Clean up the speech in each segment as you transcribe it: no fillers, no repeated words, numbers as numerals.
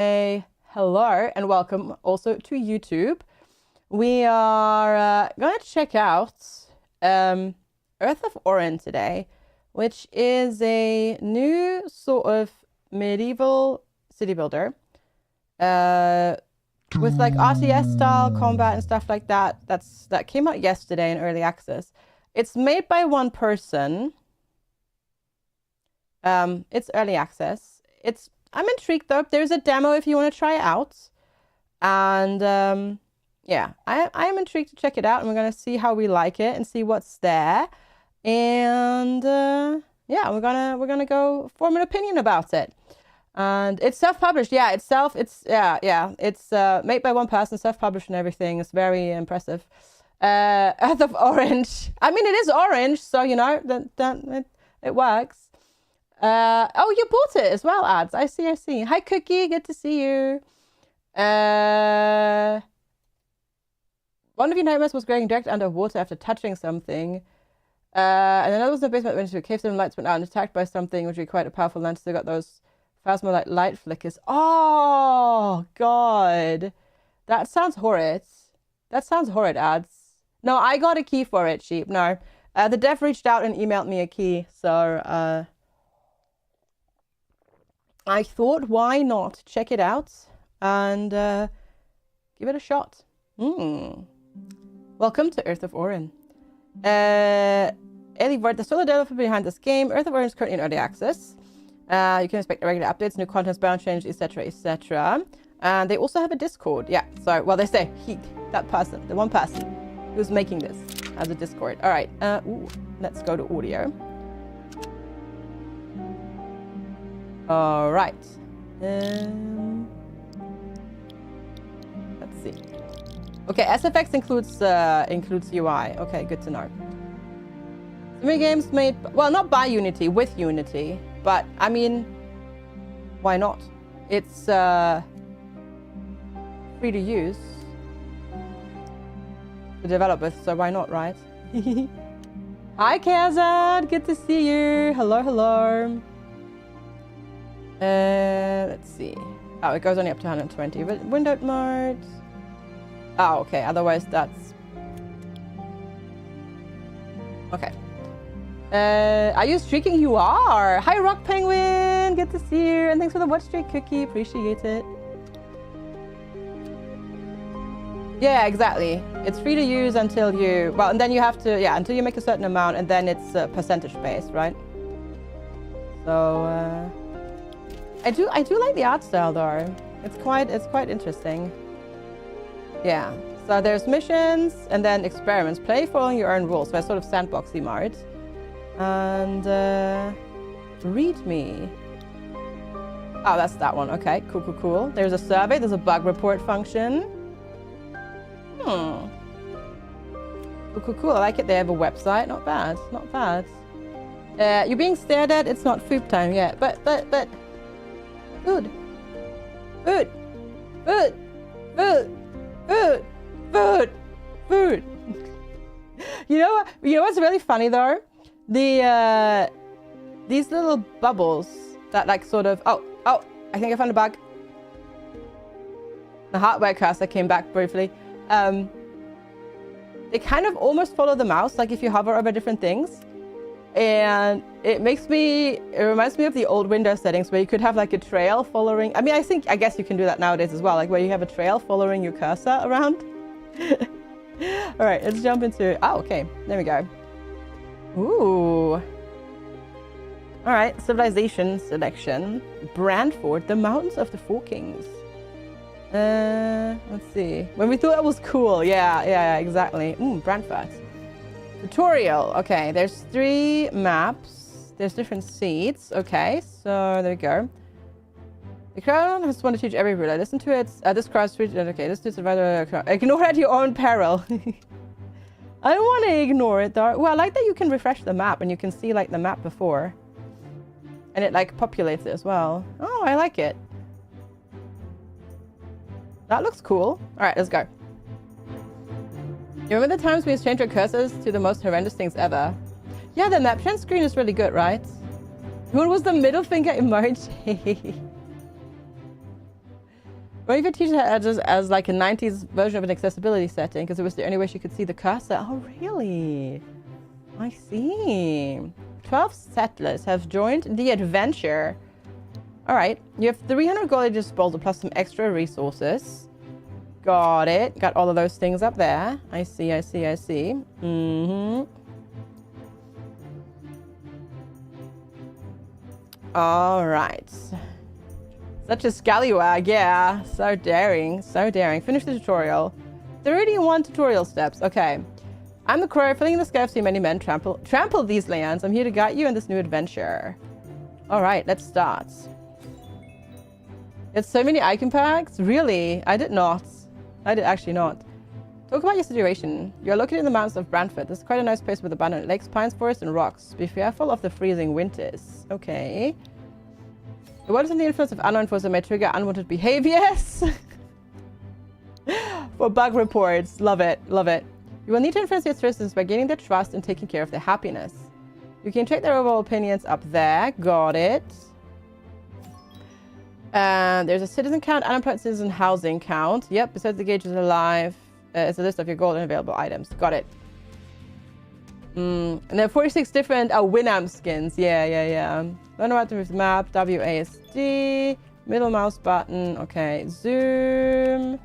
Hello and welcome also to YouTube. We are going to check out Earth of Oryn today, which is a new sort of medieval city builder with like RTS style combat and stuff like that. That came out yesterday in early access. It's made by one person. It's early access. I'm intrigued though. There's a demo if you want to try it out. And yeah, I'm intrigued to check it out, and we're gonna see how we like it and see what's there. And yeah, we're gonna go form an opinion about it. And it's self-published. Yeah, it's made by one person, self-published and everything. It's very impressive. Earth of Orange. I mean, it is orange, so you know that it works. Oh, you bought it as well, ads. I see. Hi, Cookie. Good to see you. One of your nightmares was going direct underwater after touching something. And another was in the basement, went into a cave, some lights went out and attacked by something, which required a powerful lens. Still got those phasma like light flickers. Oh, God. That sounds horrid. That sounds horrid, ads. No, I got a key for it, sheep. No. The dev reached out and emailed me a key, so I thought, why not check it out and give it a shot. Welcome to Earth of Oryn. Elivard, the solo developer behind this game. Earth of Oryn is currently in early access. You can expect regular updates, new contents, bound change, etc., etc. And they also have a Discord. Yeah, so, well, they say that person, the one person who's making this, has a Discord. All right, let's go to audio. All right. Let's see. Okay, SFX includes UI. Okay, good to know. Three games made, well, not by Unity, with Unity, but I mean, why not? It's free to use. The developers, so why not, right? Hi, Kazad. Good to see you. Hello. Let's see. Oh, it goes only up to 120. But windowed mode. Oh, okay. Otherwise, that's okay. Are you streaking? You are. Hi, Rock Penguin. Good to see you. And thanks for the watch streak, Cookie. Appreciate it. Yeah, exactly. It's free to use until you, well, and then you have to, yeah, until you make a certain amount, and then it's percentage based, right? So, I do like the art style though. It's quite interesting. Yeah. So there's missions and then experiments. Play following your own rules. So it's sort of sandboxy mode. And read me. Oh, that's that one. Okay. Cool. There's a survey. There's a bug report function. Cool. I like it. They have a website. Not bad. You're being stared at. It's not food time yet. But. Food. You know what's really funny though? These little bubbles that like sort of, oh, I think I found a bug. The hardware cursor came back briefly. They kind of almost follow the mouse, like if you hover over different things. And it reminds me of the old Windows settings where you could have like a trail following. I mean, I guess you can do that nowadays as well, like where you have a trail following your cursor around. All right, let's jump into, oh, okay, there we go. Ooh. All right, civilization selection. Brandford, the Mountains of the Four Kings. Let's see. When we thought it was cool, yeah, exactly. Brandford. Tutorial. Okay, there's 3 maps. There's different seats. Okay, so there we go. The crown has one to teach every ruler. Listen to it. This crowd street. Okay, this is rather. Ignore at your own peril. I don't want to ignore it though. Well, I like that you can refresh the map and you can see like the map before, and it like populates it as well. Oh, I like it. That looks cool. All right, let's go. You remember the times we exchanged our cursors to the most horrendous things ever? Yeah, the map change screen is really good, right? What was the middle finger emoji? Or even teach her as like a 90s version of an accessibility setting, because it was the only way she could see the cursor. Oh, really? I see. 12 settlers have joined the adventure. All right. You have 300 gold at your disposal plus some extra resources. Got it. Got all of those things up there. I see. Mm-hmm. All right. Such a scallywag, yeah. So daring, so daring. Finish the tutorial. 31 tutorial steps. Okay. I'm the crow, filling the sky of so many men trample these lands. I'm here to guide you in this new adventure. All right, let's start. It's so many icon packs. Really? I did actually not. Talk about your situation. You're located in the mountains of Brantford. This is quite a nice place with abundant lakes, pines, forests, and rocks. Be fearful of the freezing winters. Okay. The words and the influence of unknown forces may trigger unwanted behaviors. For bug reports. Love it. Love it. You will need to influence your citizens by gaining their trust and taking care of their happiness. You can check their overall opinions up there. Got it. There's a citizen count, unemployed citizen housing count. Yep, besides the gauges alive, it's a list of your gold and available items. Got it. And there are 46 different Winamp skins. Yeah. Learn how to move the map. WASD. Middle mouse button. Okay. Zoom.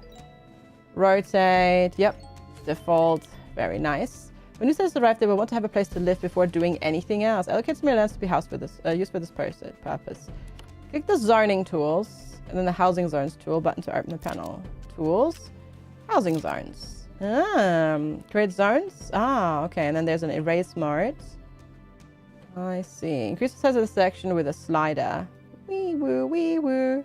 Rotate. Yep. Default. Very nice. When new citizens arrive, they will want to have a place to live before doing anything else. Allocate some lands to be housed for this, used for this purpose. Click the zoning tools, and then the housing zones tool button to open the panel. Tools. Housing zones. Create zones. Okay. And then there's an erase mode. I see. Increase the size of the section with a slider. Wee woo, wee woo.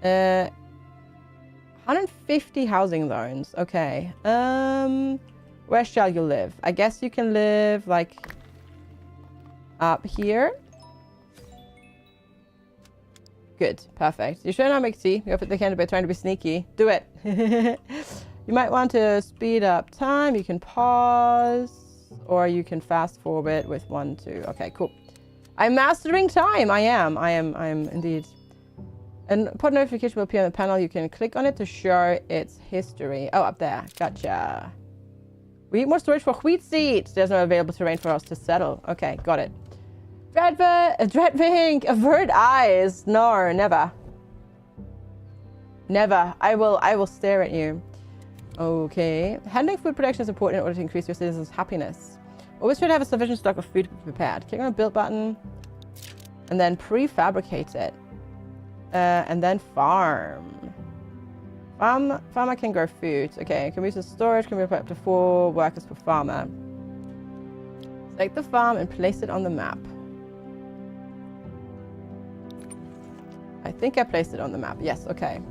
150 housing zones. Okay. Where shall you live? I guess you can live like up here. Good. Perfect. You sure not make tea? You up at the candidate by trying to be sneaky. Do it. You might want to speed up time. You can pause. Or you can fast forward with 1, 2. Okay, cool. I'm mastering time. I am indeed. An important notification will appear on the panel. You can click on it to show its history. Oh, up there. Gotcha. We need more storage for wheat seeds. There's no available terrain for us to settle. Okay, got it. Dreadvink, avert eyes. No, never. Never. I will stare at you. Okay. Handling food production is important in order to increase your citizens' happiness. Always try to have a sufficient stock of food prepared. Click on the build button and then prefabricate it. And then farm. Farmer can grow food. Okay, can we use the storage? Can we put up to 4 workers per farmer? Select the farm and place it on the map. I think I placed it on the map. Yes, okay.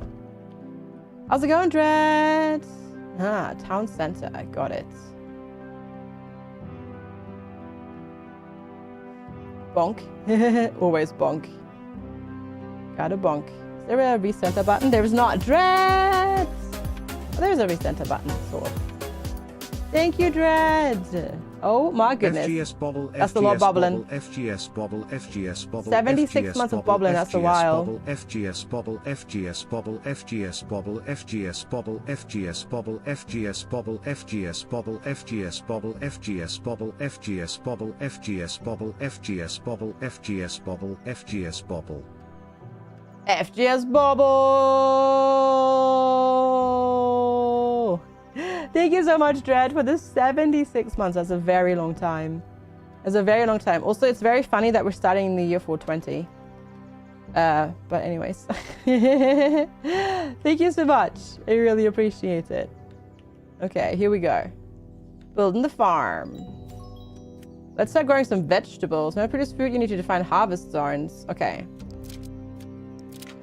How's it going, Dread? Town center. I got it. Bonk. Always bonk. Gotta bonk. Is there a recenter button? There is not. Dread! Oh, there's a recenter button. Sort of. Thank you, Dread. Oh my goodness. FGS bobble, that's a lot of bobbling. FGS bobble, FGS bobble. 76 months of bobbling, that's a while. FGS bobble, FGS bobble, FGS bobble, FGS bobble, FGS bobble, FGS bobble, FGS bobble, FGS bobble, FGS bobble, FGS bobble, FGS bobble, FGS bobble, FGS bobble, FGS bobble. FGS bobble! Thank you so much, Dread, for the 76 months. That's a very long time. That's a very long time. Also, it's very funny that we're starting in the year 420. But anyways. Thank you so much. I really appreciate it. Okay, here we go. Building the farm. Let's start growing some vegetables. Now, to produce food, you need to define harvest zones. Okay.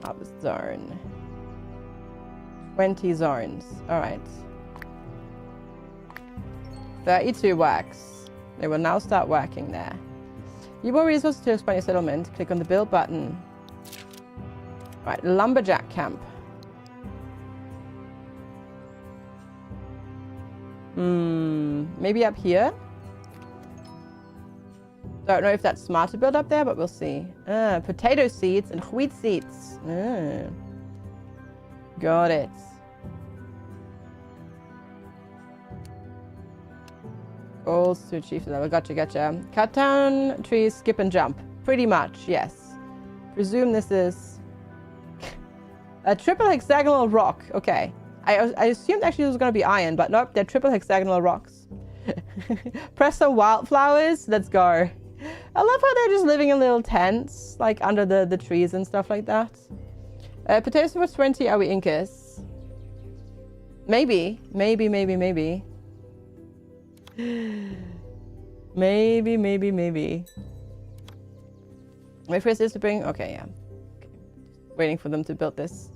Harvest zone. 20 zones. All right. 32 works. They will now start working there. You more resources to expand your settlement. Click on the build button. Right, lumberjack camp. Maybe up here? Don't know if that's smart to build up there, but we'll see. Potato seeds and wheat seeds. Got it. Goals to achieve the level. Gotcha, gotcha. Cut down trees, skip and jump. Pretty much, yes. Presume this is a triple hexagonal rock. Okay. I assumed actually it was going to be iron, but nope, they're triple hexagonal rocks. Press some wildflowers. Let's go. I love how they're just living in little tents, like under the trees and stuff like that. Potatoes for 20, are we Incas? Maybe. Maybe. Maybe, maybe. Wait for us to bring... Okay, yeah. Okay. Waiting for them to build this.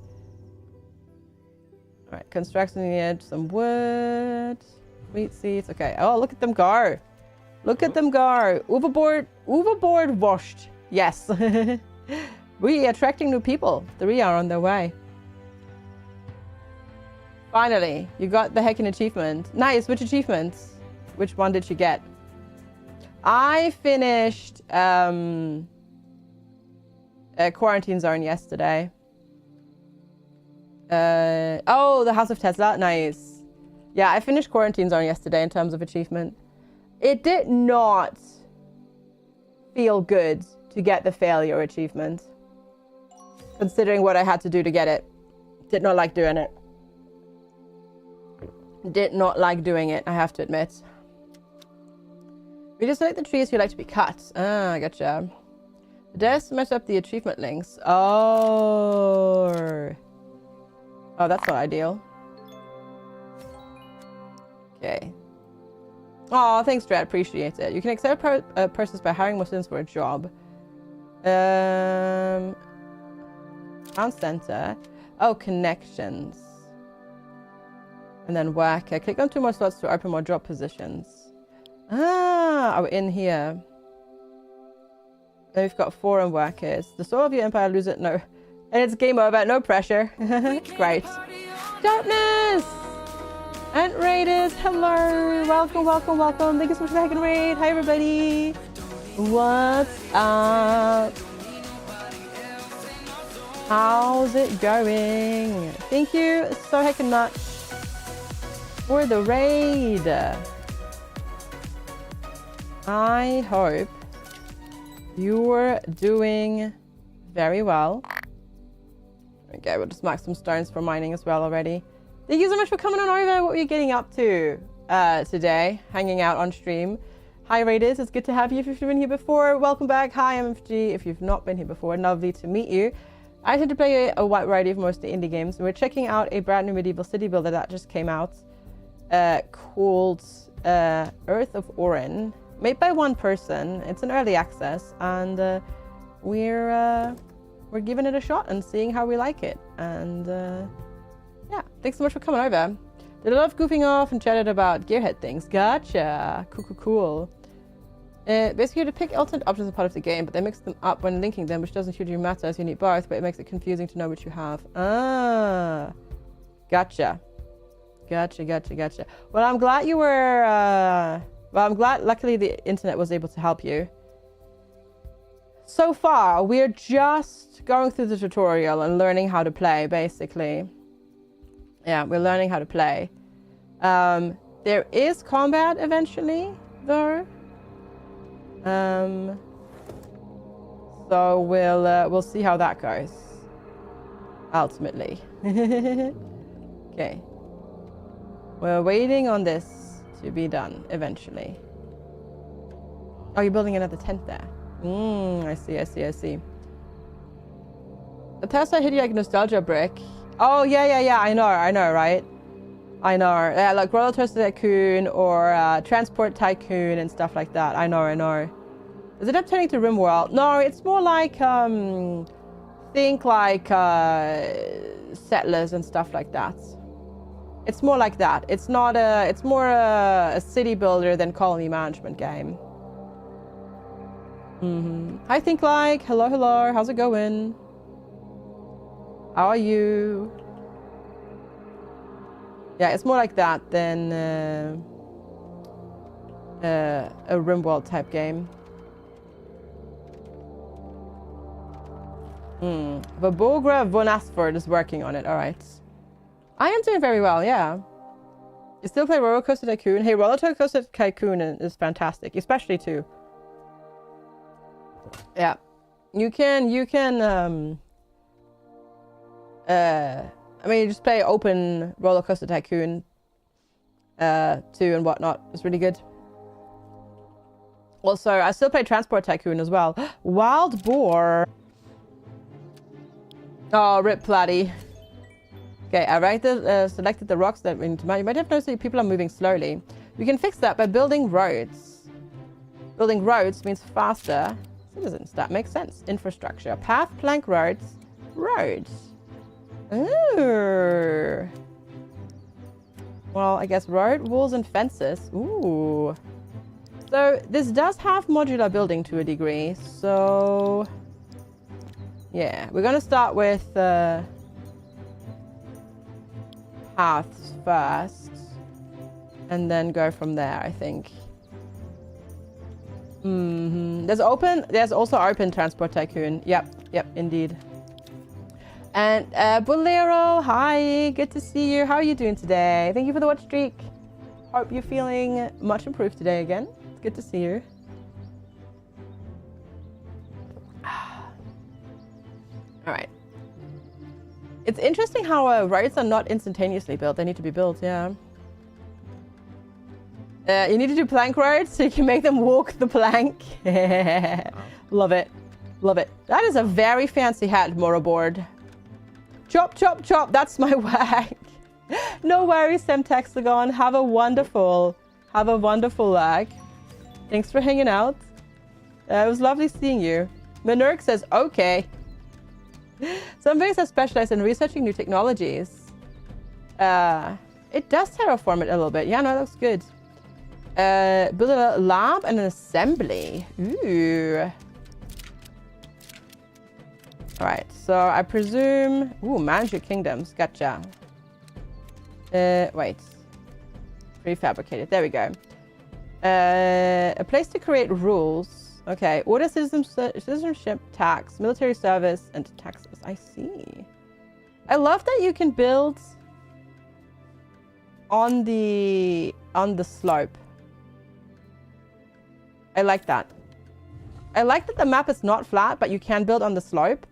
Alright, construction needed. Some wood. Wheat seeds. Okay. Oh, look at them go. Look at them go. Overboard washed. Yes. We are attracting new people. 3 are on their way. Finally, you got the heckin' achievement. Nice. Which achievements? Which one did you get? I finished a quarantine zone yesterday. Oh, the House of Tesla. Nice. Yeah, I finished quarantine zone yesterday in terms of achievement. It did not feel good to get the failure achievement, considering what I had to do to get it. Did not like doing it. Did not like doing it, I have to admit. We just select the trees you like to be cut. Ah, gotcha. Just mess up the achievement links. Oh. Oh, that's not ideal. Okay. Oh, thanks, Dred. Appreciate it. You can accept persons by hiring more students for a job. Town center. Oh, connections. And then worker. Click on 2 more slots to open more job positions. Ah, we're in here. Then we've got foreign workers. The soul of your empire lose it. No. And it's game over. No pressure. Great. Darkness! And Raiders, hello! Welcome. Thank you so much for the heckin' raid. Hi, everybody. What's up? How's it going? Thank you so heckin' much for the raid. I hope you're doing very well. Okay, we'll just mark some stones for mining as well already. Thank you so much for coming on over. What were you getting up to today? Hanging out on stream. Hi, Raiders. It's good to have you. If you've been here before, welcome back. Hi, I'm FG. If you've not been here before, lovely to meet you. I tend to play a wide variety of mostly indie games. We're checking out a brand new medieval city builder that just came out called Earth of Oryn. Made by one person. It's an early access, and we're giving it a shot and seeing how we like it. And yeah, thanks so much for coming over. Did a lot of goofing off and chatted about gearhead things. Gotcha. Cool. Basically, you to pick alternate options as part of the game, but they mix them up when linking them, which doesn't hugely matter as you need both, but it makes it confusing to know which you have. Ah, gotcha. Well, I'm glad you were. Well, I'm glad. Luckily, the internet was able to help you. So far, we're just going through the tutorial and learning how to play, basically. Yeah, we're learning how to play. There is combat eventually, though. So we'll see how that goes. Ultimately. Okay. We're waiting on this to be done eventually. Oh, you're building another tent there. I see. The test I hit you like nostalgia brick. Oh, yeah. I know, right? I know. Like Roller Coaster Tycoon or Transport Tycoon and stuff like that. I know. Is it up turning to RimWorld? No, it's more like, think like Settlers and stuff like that. It's more like that. It's not it's more a city builder than colony management game. Hi, Think Like. Hello. How's it going? How are you? Yeah, it's more like that than a RimWorld type game. Vabogra von Asford is working on it. All right. I am doing very well, yeah. You still play Roller Coaster Tycoon? Hey, Roller Coaster Tycoon is fantastic, especially 2. Yeah. You can, I mean, you just play open Roller Coaster Tycoon 2 and whatnot. It's really good. Also, I still play Transport Tycoon as well. Wild Boar. Oh, rip Platy. Okay, I selected the rocks that we need to mine. You might have noticed that people are moving slowly. We can fix that by building roads. Building roads means faster citizens. That makes sense. Infrastructure. Path, plank, roads. Roads. Ooh. Well, I guess road, walls, and fences. Ooh. So this does have modular building to a degree. So yeah, we're gonna start with paths first, and then go from there. I think. There's also open Transport Tycoon. Yep, indeed. And Bolero, hi, good to see you. How are you doing today? Thank you for the watch streak. Hope you're feeling much improved today again. It's good to see you. All right. It's interesting how roads are not instantaneously built. They need to be built, yeah. You need to do plank roads so you can make them walk the plank. Love it. Love it. That is a very fancy hat, Moroboard. Chop, chop, chop. That's my wag. No worries, Semtexagon. Have a wonderful lag. Thanks for hanging out. It was lovely seeing you. Minurk says, okay. Some things that specialize in researching new technologies. It does terraform it a little bit. Yeah, no, that looks good. Build a lab and an assembly. Ooh. All right, so I presume... Ooh, manage your kingdoms. Gotcha. Wait. Prefabricated. There we go. A place to create rules. Okay, order citizenship, tax, military service, and taxes. I see. I love that you can build on the slope. I like that. I like that the map is not flat, but you can build on the slope.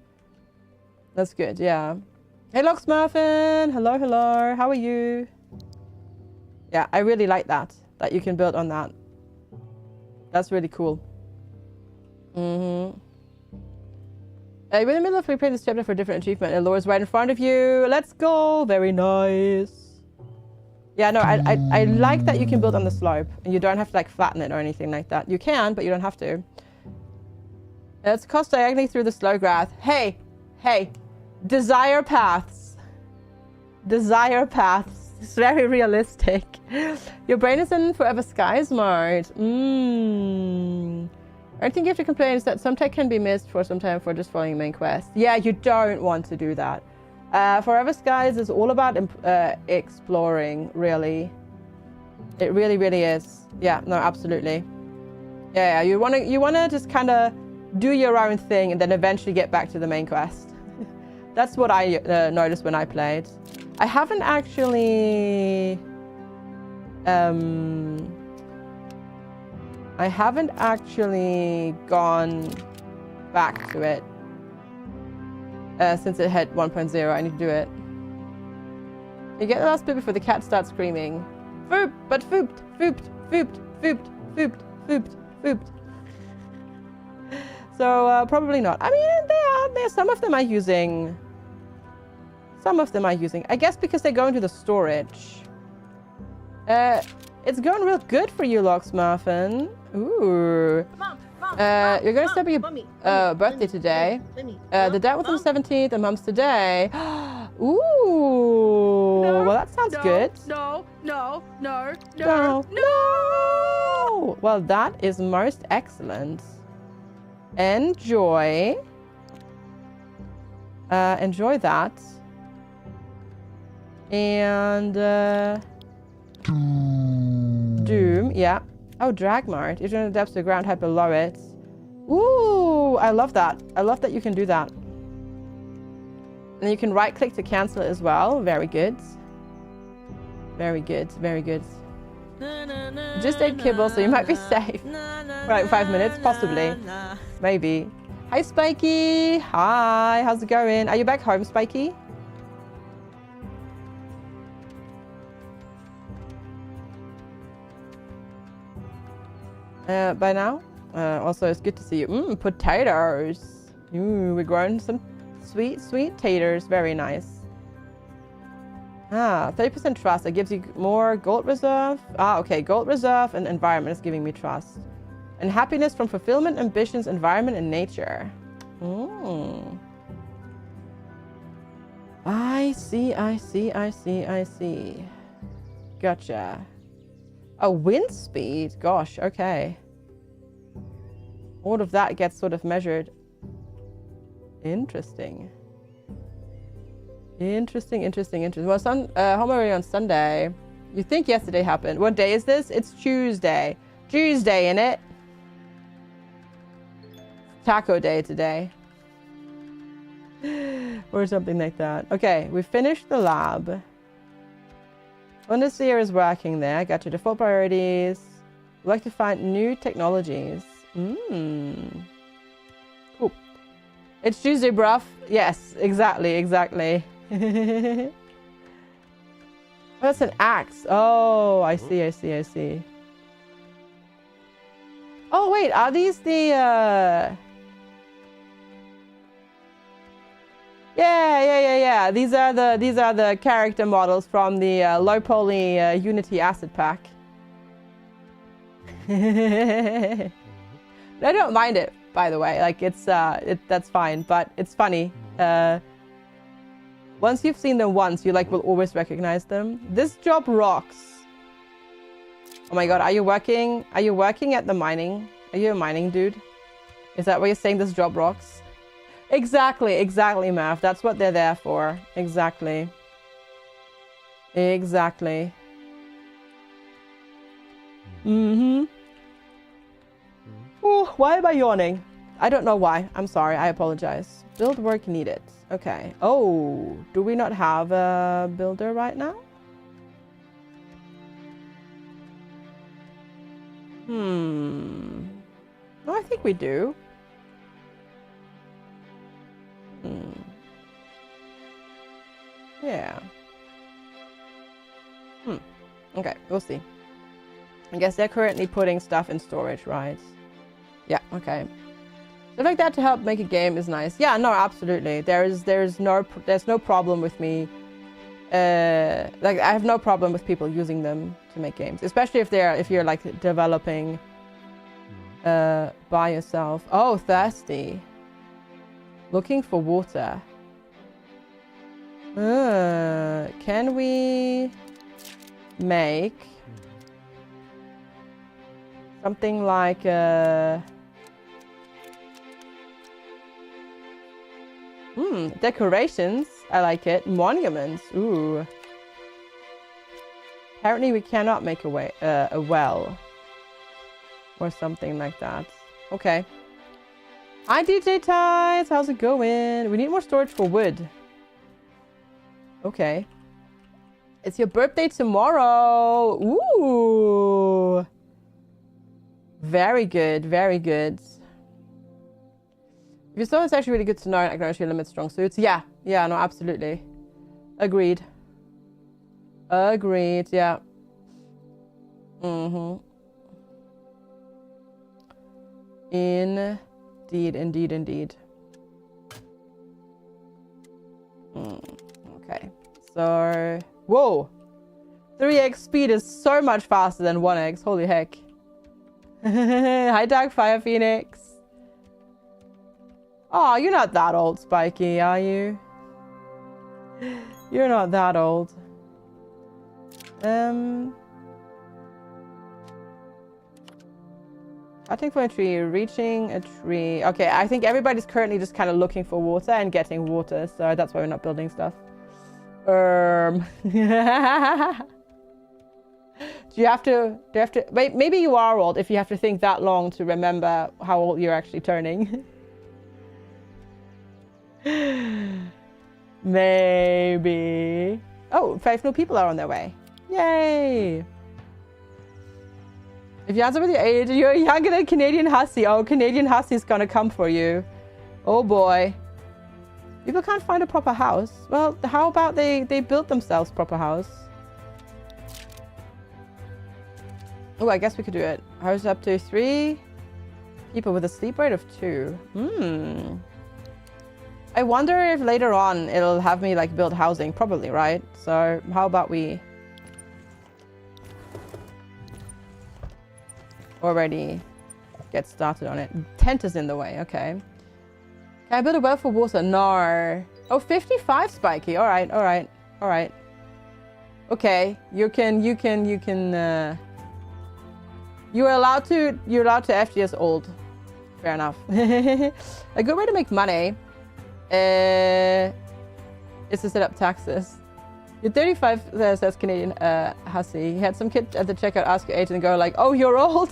That's good, yeah. Hey, Locksmurfin. Hello, hello. How are you? Yeah, I really like that you can build on that. That's really cool. You're in the middle of replaying this chapter for a different achievement. And Laura's right in front of you. Let's go. Very nice. Yeah, no, I like that you can build on the slope and you don't have to like flatten it or anything like that. You can, but you don't have to. Let's cross diagonally through the slow grass. Hey, desire paths. Desire paths. It's very realistic. Your brain is in Forever Skies mode. I think you have to complain is that some tech can be missed for some time for just following main quest. Yeah, you don't want to do that. Forever Skies is all about exploring, really. It really, really is. Yeah, no, absolutely. Yeah, you wanna just kind of do your own thing and then eventually get back to the main quest. That's what I noticed when I played. I haven't actually gone back to it since it hit 1.0. I need to do it. You get the last bit before the cat starts screaming. Foop, but fooped, fooped, fooped, fooped, fooped, fooped, fooped. So probably not. I mean, there. Some of them are using. I guess because they go into the storage. It's going real good for you, Locksmurfin. Ooh. Mom, you're going to celebrate your birthday today. The dad was on the 17th and mom's today. Ooh. Well, that sounds good. No. Well, that is most excellent. Enjoy. Enjoy that. And Doom, yeah. Oh, Dragmart. If you're in the depths of the ground, head below it. Ooh, I love that. I love that you can do that. And you can right-click to cancel it as well. Very good. Very good, very good. Just ate kibble, so you might be safe. For like 5 minutes, possibly. Maybe. Hi, Spiky. Hi, how's it going? Are you back home, Spiky? By now? Also, it's good to see you. Potatoes. We're growing some sweet taters. Very nice. 30% trust. That gives you more gold reserve. Okay. Gold reserve and environment is giving me trust. And happiness from fulfillment, ambitions, environment, and nature. I see. Gotcha. Oh, wind speed. Gosh, okay. All of that gets sort of measured. Interesting. Well, home already on Sunday. You think yesterday happened. What day is this? It's Tuesday. Tuesday, innit? Taco day today. Or something like that. Okay, we finished the lab. Underseer is working there. Got your default priorities. Would like to find new technologies. Cool. It's Tuesday, bruv. Yes, exactly. That's an axe. Oh, I see. Oh, wait, are these the, Yeah. These are the character models from the low poly Unity Acid Pack. I don't mind it, by the way. Like that's fine, but it's funny. Once you've seen them once, you will always recognize them. This job rocks. Oh my god, are you working? Are you working at the mining? Are you a mining dude? Is that what you're saying? This job rocks? Exactly, Mav. That's what they're there for. Exactly. Oh, why am I yawning? I don't know why. I'm sorry. I apologize. Build work needed. Okay. Oh, do we not have a builder right now? No, I think we do. Yeah. Okay, we'll see. I guess they're currently putting stuff in storage, right? Yeah, okay. Stuff like that to help make a game is nice. Yeah, no, absolutely. There's no problem with me. I have no problem with people using them to make games, especially if you're like developing by yourself. Oh, thirsty. Looking for water. Can we make something like decorations? I like it. Monuments. Ooh. Apparently we cannot make a well or something like that. Okay. Hi DJ Tides, how's it going? We need more storage for wood. Okay. It's your birthday tomorrow. Ooh. Very good, very good. If you saw, it's actually really good to know and acknowledge your limit strong suits. Yeah, no, absolutely. Agreed, yeah. Indeed. Okay, so... Whoa! 3x speed is so much faster than 1x. Holy heck. Hi, Dark Fire Phoenix. Oh, you're not that old, Spiky, are you? You're not that old. Cutting from a tree, reaching a tree. Okay, I think everybody's currently just kind of looking for water and getting water, so that's why we're not building stuff. Do you have to, wait, maybe you are old if you have to think that long to remember how old you're actually turning. Maybe. Oh, 5 new people are on their way. Yay! If you answer with your age, you're younger than Canadian Hussy. Oh, Canadian Hussy's gonna come for you. Oh boy. People can't find a proper house. Well, how about they build themselves proper house? Oh, I guess we could do it. House up to 3 people with a sleep rate of 2. I wonder if later on it'll have me like build housing. Probably, right? So how about we already get started on it. Tent is in the way. Okay. Can I build a well for water? No. Oh, 55 spiky. All right. Okay. You're allowed to FGS old. Fair enough. A good way to make money is to set up taxes. You're 35, says Canadian Hussy. He had some kid at the checkout ask your age and go like, oh, you're old.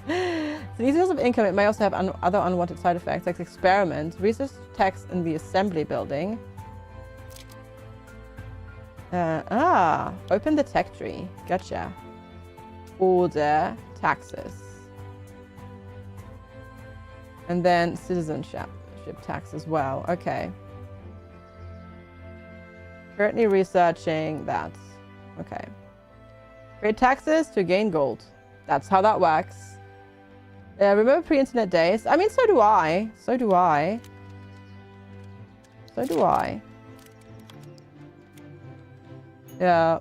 It's an easy source of income. It may also have other unwanted side effects, like experiment, research text in the assembly building. Open the tech tree. Gotcha. Order taxes. And then citizenship tax as well. Okay. Currently researching that. Okay. Create taxes to gain gold. That's how that works. Remember pre-internet days? I mean, so do I. Yeah.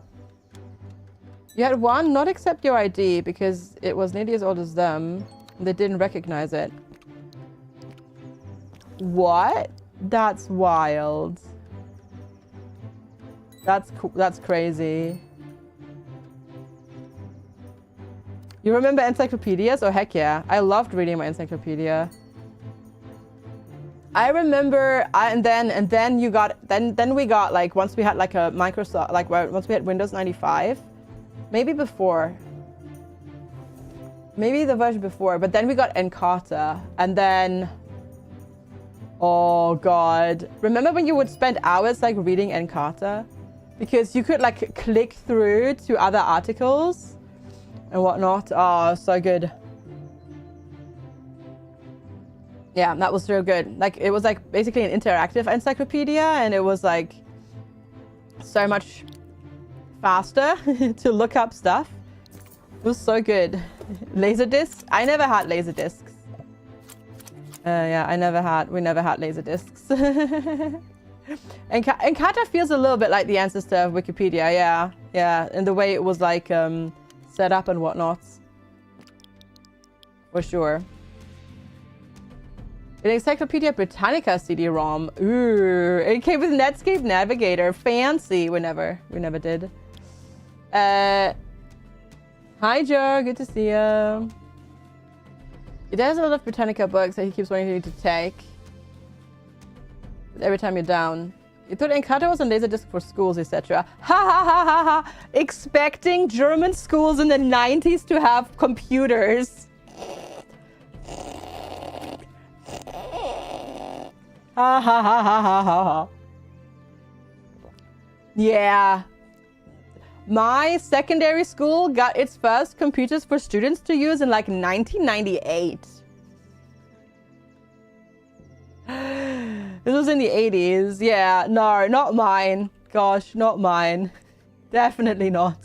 You had one not accept your ID because it was nearly as old as them. And they didn't recognize it. What? That's wild. That's crazy. You remember encyclopedias? Oh heck yeah! I loved reading my encyclopedia. I remember, and then we got like once we had like a Microsoft, like once we had Windows 95, maybe before, maybe the version before, but then we got Encarta, and then, oh god, remember when you would spend hours like reading Encarta, because you could like click through to other articles and whatnot. Oh, so good. Yeah, that was real good. Like, it was like basically an interactive encyclopedia, and it was like so much faster to look up stuff. It was so good. Laserdisc? I never had laserdiscs. Yeah, we never had laserdiscs. And Encarta feels a little bit like the ancestor of Wikipedia. Yeah, in the way it was like set up and whatnot. For sure. An Encyclopedia Britannica CD-ROM. Ooh, it came with Netscape Navigator. Fancy. We never did. Hi Joe, good to see you. He does a lot of Britannica books that he keeps wanting you to take. Every time you're down. You thought Encarta was on Laserdisc for schools, etc. Ha ha ha ha ha! Expecting German schools in the 90s to have computers. Ha ha ha ha ha ha. Yeah. My secondary school got its first computers for students to use in like 1998. This was in the 80s. Yeah, no, not mine. Gosh, not mine. Definitely not.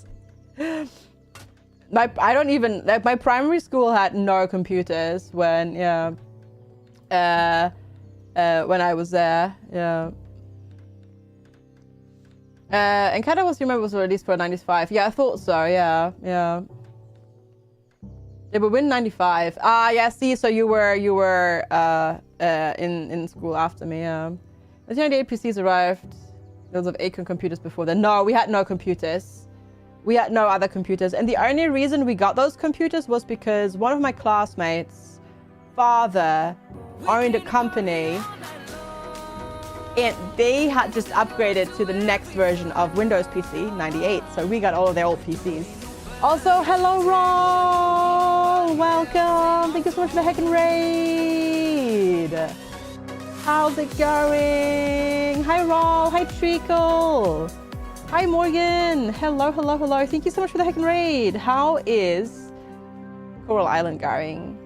My primary school had no computers when, when I was there, yeah. Encarta was released for 95. Yeah, I thought so. Yeah. They were in 95. Yeah. See, so you were in school after me. Yeah. 1998 PCs arrived. Those of Acorn computers before then. No, we had no computers. We had no other computers, and the only reason we got those computers was because one of my classmates' father owned a company, and they had just upgraded to the next version of Windows PC 98, so we got all of their old PCs. Also, hello Roll! Welcome! Thank you so much for the heckin' raid! How's it going? Hi Roll! Hi Treacle! Hi, Morgan. Hello, hello, hello. Thank you so much for the heckin' raid. How is Coral Island going?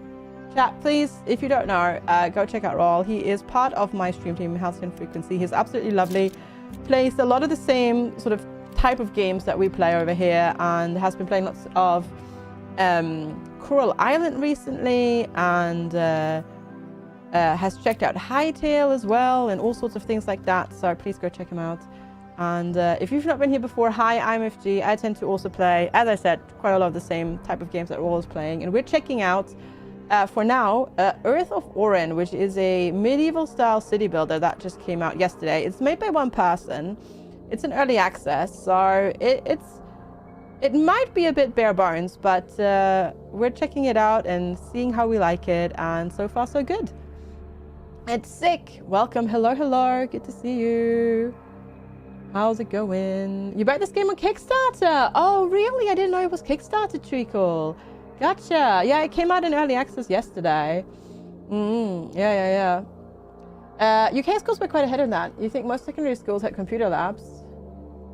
Chat, please, if you don't know, go check out Rawl. He is part of my stream team, Halcyon Frequency. He's absolutely lovely. Plays a lot of the same sort of type of games that we play over here, and has been playing lots of Coral Island recently, and has checked out Hightail as well, and all sorts of things like that. So please go check him out. And if you've not been here before, hi, I'm FG. I tend to also play, as I said, quite a lot of the same type of games that Rawl is playing, and we're checking out for now, Earth of Oryn, which is a medieval-style city builder that just came out yesterday. It's made by one person. It's an early access, so it might be a bit bare bones, but we're checking it out and seeing how we like it, and so far so good. It's sick. Welcome. Hello, hello. Good to see you. How's it going? You bought this game on Kickstarter? Oh, really? I didn't know it was Kickstarter, Treacle. Gotcha. Yeah, it came out in early access yesterday. Yeah. UK schools were quite ahead of that. You think most secondary schools had computer labs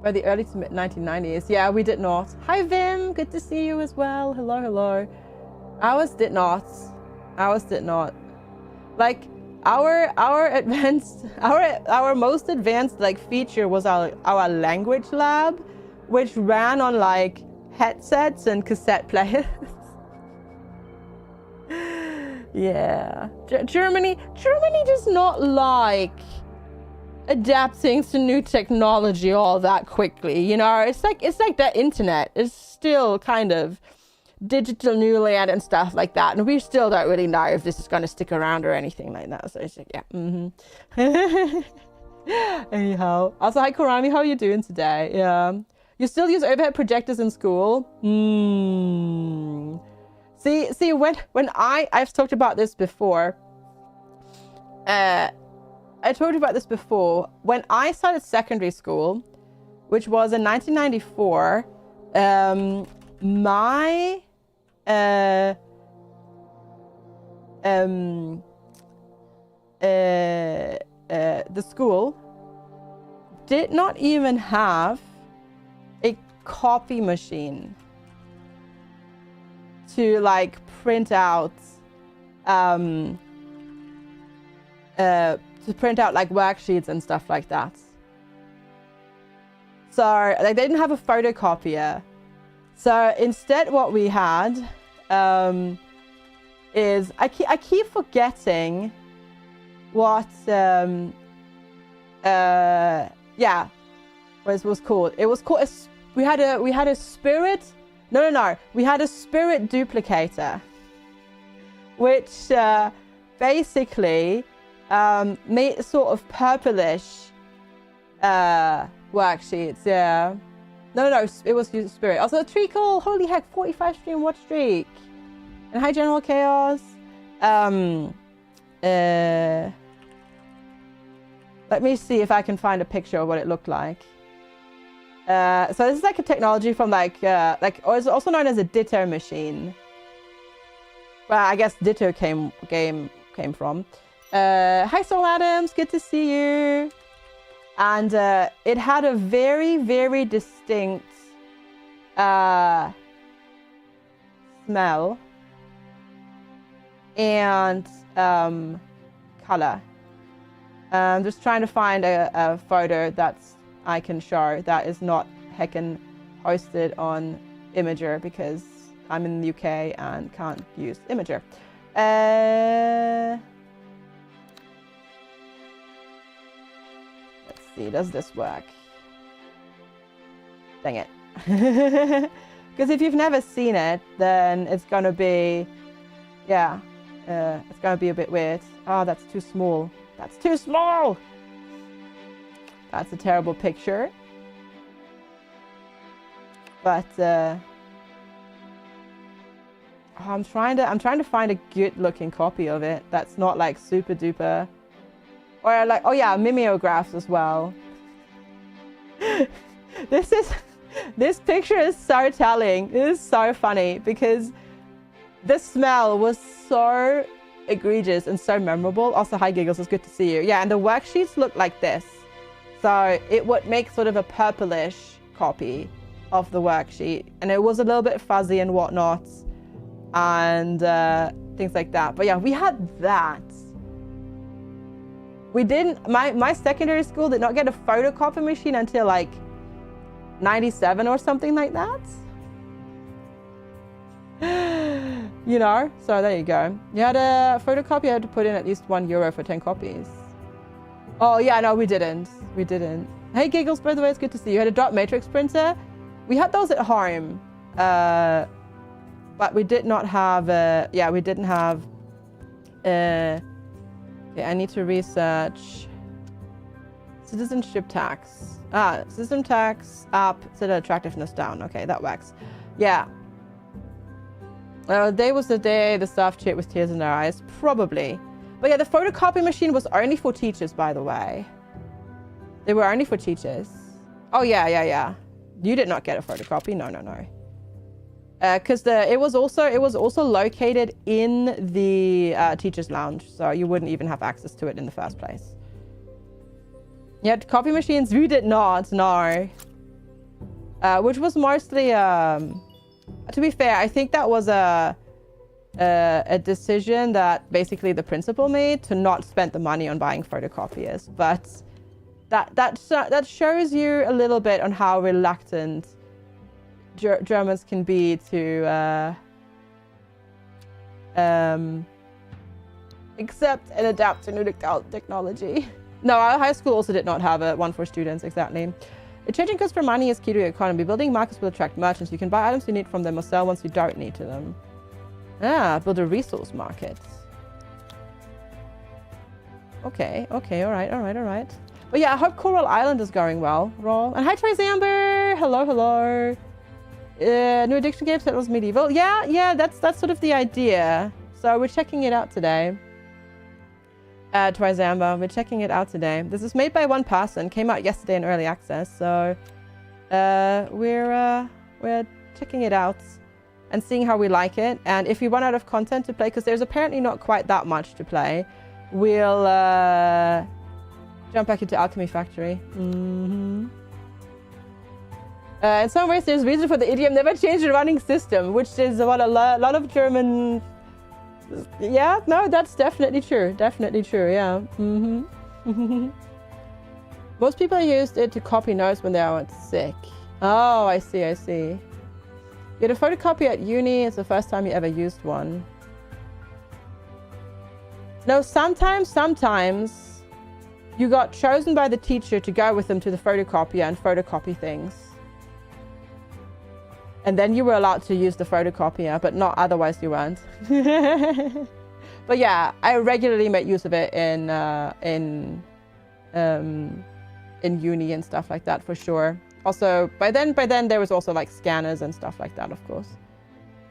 by the early to mid 1990s? Yeah, we did not. Hi, Vim. Good to see you as well. Hello, hello. Ours did not. Like our most advanced like feature was our language lab, which ran on like headsets and cassette players. Yeah, Germany does not like adapting to new technology all that quickly. You know, it's like the internet is still kind of digital newland and stuff like that, and we still don't really know if this is going to stick around or anything like that. So it's like, yeah. Anyhow, also hi Karami, how are you doing today? Yeah, you still use overhead projectors in school? See, when I've talked about this before. I told you about this before. When I started secondary school, which was in 1994, the school did not even have a copy machine to like print out like worksheets and stuff like that. So like they didn't have a photocopier. So instead what we had is I keep forgetting what what it was called. It was called we had a spirit. No. We had a spirit duplicator, which basically made sort of purplish worksheets. Yeah. No. It was spirit. Also, Treacle. Holy heck! 45 stream watch streak. And hi, General Chaos. Let me see if I can find a picture of what it looked like. So this is like a technology from it's also known as a Ditto machine. Well, I guess Ditto came from. Hi Soul Adams, good to see you. And it had a very, very distinct smell and color. I'm just trying to find a photo that's I can show that is not heckin' hosted on Imager because I'm in the UK and can't use Imager. Let's see, does this work? Dang it. Because if you've never seen it, then it's gonna be, yeah, it's gonna be a bit weird. Oh, that's too small. That's too small! That's a terrible picture. But I'm trying to find a good looking copy of it that's not like super duper. Or like, oh yeah, mimeographs as well. This picture is so telling. It is so funny because the smell was so egregious and so memorable. Also, hi Giggles, it's good to see you. Yeah, and the worksheets look like this. So it would make sort of a purplish copy of the worksheet, and it was a little bit fuzzy and whatnot, and things like that. But yeah, we had that. We didn't, my secondary school did not get a photocopy machine until like 97 or something like that. You know, so there you go. You had a photocopy, you had to put in at least €1 for 10 copies. Oh yeah, no, we didn't. We didn't. Hey Giggles, by the way, it's good to see you. You had a dot matrix printer. We had those at home, but we did not have, yeah, we didn't have, okay, I need to research citizenship tax. System tax up, set attractiveness down. Okay, that works. Yeah. The day was the day the staff cheered with tears in their eyes. Probably. But yeah, the photocopy machine was only for teachers, by the way. They were only for teachers. Oh, yeah. You did not get a photocopy. No. Because it was also located in the teacher's lounge, so you wouldn't even have access to it in the first place. Yet copy machines, we did not, no. Which was mostly, to be fair, I think that was a decision that basically the principal made to not spend the money on buying photocopiers. But that shows you a little bit on how reluctant Germans can be to accept and adapt to new technology. No, our high school also did not have one for students, exactly. Changing costs for money is key to your economy. Building markets will attract merchants. You can buy items you need from them or sell ones you don't need to them. Build a resource market. Okay, all right. But yeah, I hope Coral Island is going well, Roll. And hi, Trace Amber. Hello. New addiction games that was medieval. Yeah, that's sort of the idea. So we're checking it out today. Twizamba, we're checking it out today. This is made by one person, came out yesterday in early access, so we're checking it out and seeing how we like it. And if we run out of content to play, because there's apparently not quite that much to play, we'll jump back into Alchemy Factory. In some ways, there's reason for the idiom "never change the running system," which is what a lot of German. Yeah, no, that's definitely true. Yeah. Most people used it to copy notes when they were sick. Oh, I see. You had a photocopy at uni. It's the first time you ever used one. No, sometimes you got chosen by the teacher to go with them to the photocopier and photocopy things. And then you were allowed to use the photocopier, but not otherwise you weren't. But yeah, I regularly make use of it in uni and stuff like that for sure. Also, by then there was also like scanners and stuff like that, of course.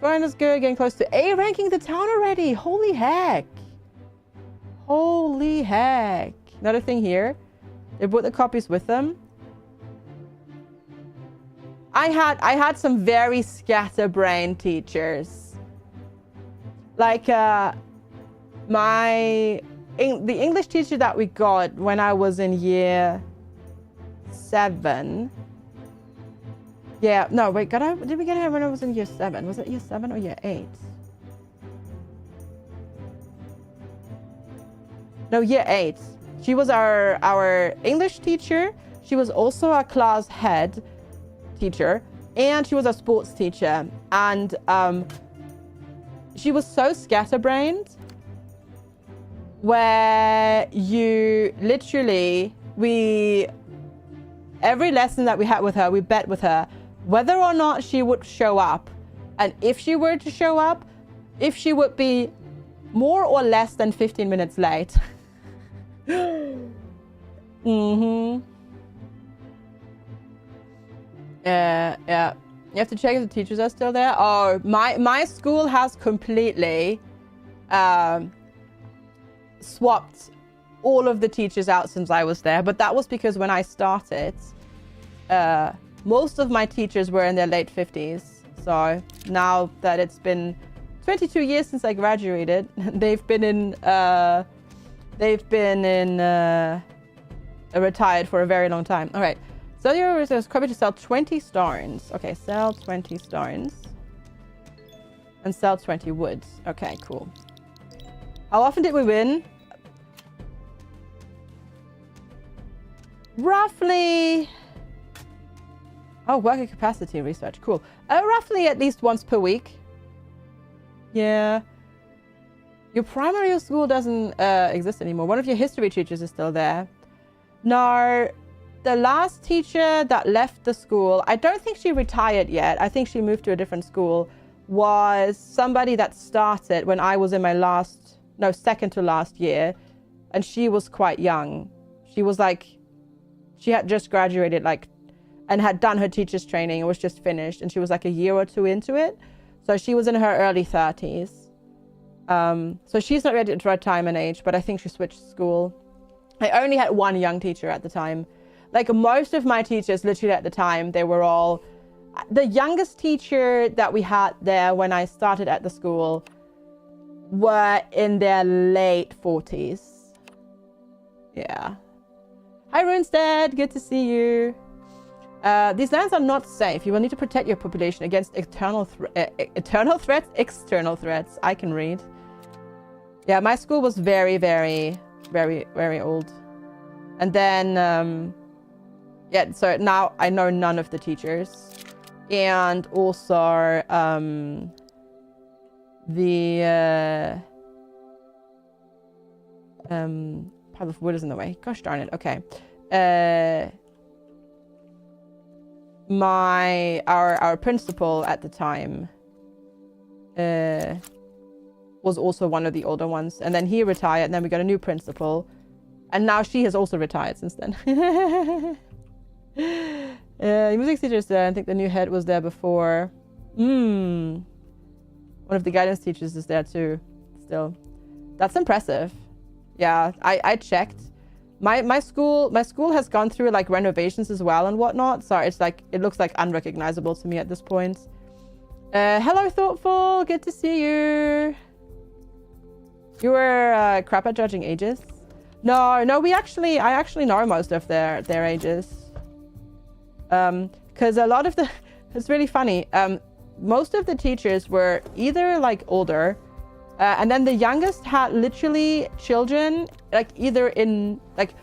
Brian is good, getting close to A ranking the town already. Holy heck. Another thing here, they brought the copies with them. I had some very scatterbrained teachers. Like the English teacher that we got when I was in year 7. Yeah, no, wait, did we get her when I was in year 7? Was it year 7 or year 8? No, year 8. She was our English teacher. She was also our class head teacher, and she was a sports teacher, and she was so scatterbrained where you literally every lesson that we had with her, we bet with her whether or not she would show up, and if she were to show up, if she would be more or less than 15 minutes late. Yeah. You have to check if the teachers are still there. Oh, my school has completely swapped all of the teachers out since I was there. But that was because when I started, most of my teachers were in their late 50s. So now that it's been 22 years since I graduated, they've been retired for a very long time. All right. Sell your resource copy to sell 20 stones. Okay, sell 20 stones. And sell 20 woods. Okay, cool. How often did we win? Roughly... Oh, worker capacity research. Cool. Roughly at least once per week. Yeah. Your primary school doesn't exist anymore. One of your history teachers is still there. No, the last teacher that left the school, I don't think she retired yet. I think she moved to a different school, was somebody that started when I was in my second to last year. And she was quite young. She was like, she had just graduated and had done her teacher's training and was just finished. And she was like a year or two into it. So she was in her early 30s. So she's not ready to retirement age, but I think she switched school. I only had one young teacher at the time. Like most of my teachers, literally at the time, they were all... The youngest teacher that we had there when I started at the school were in their late 40s. Yeah. Hi, Runestead. Good to see you. These lands are not safe. You will need to protect your population against external threats. I can read. Yeah, my school was very, very, very, very old. And then, yeah, so now I know none of the teachers. And also, pile of wood is in the way. Gosh darn it. Okay. Our principal at the time was also one of the older ones, and then he retired, and then we got a new principal, and now she has also retired since then. The music teacher is there. I think the new head was there before. One of the guidance teachers is there too still. That's impressive. Yeah, I checked. My school has gone through like renovations as well and whatnot, so it's like it looks like unrecognizable to me at this point. Hello, Thoughtful. Good to see you. You were crap at judging ages. No, I actually know most of their ages. Because a lot of the it's really funny. Most of the teachers were either like older. And then the youngest had literally children, like either in, like,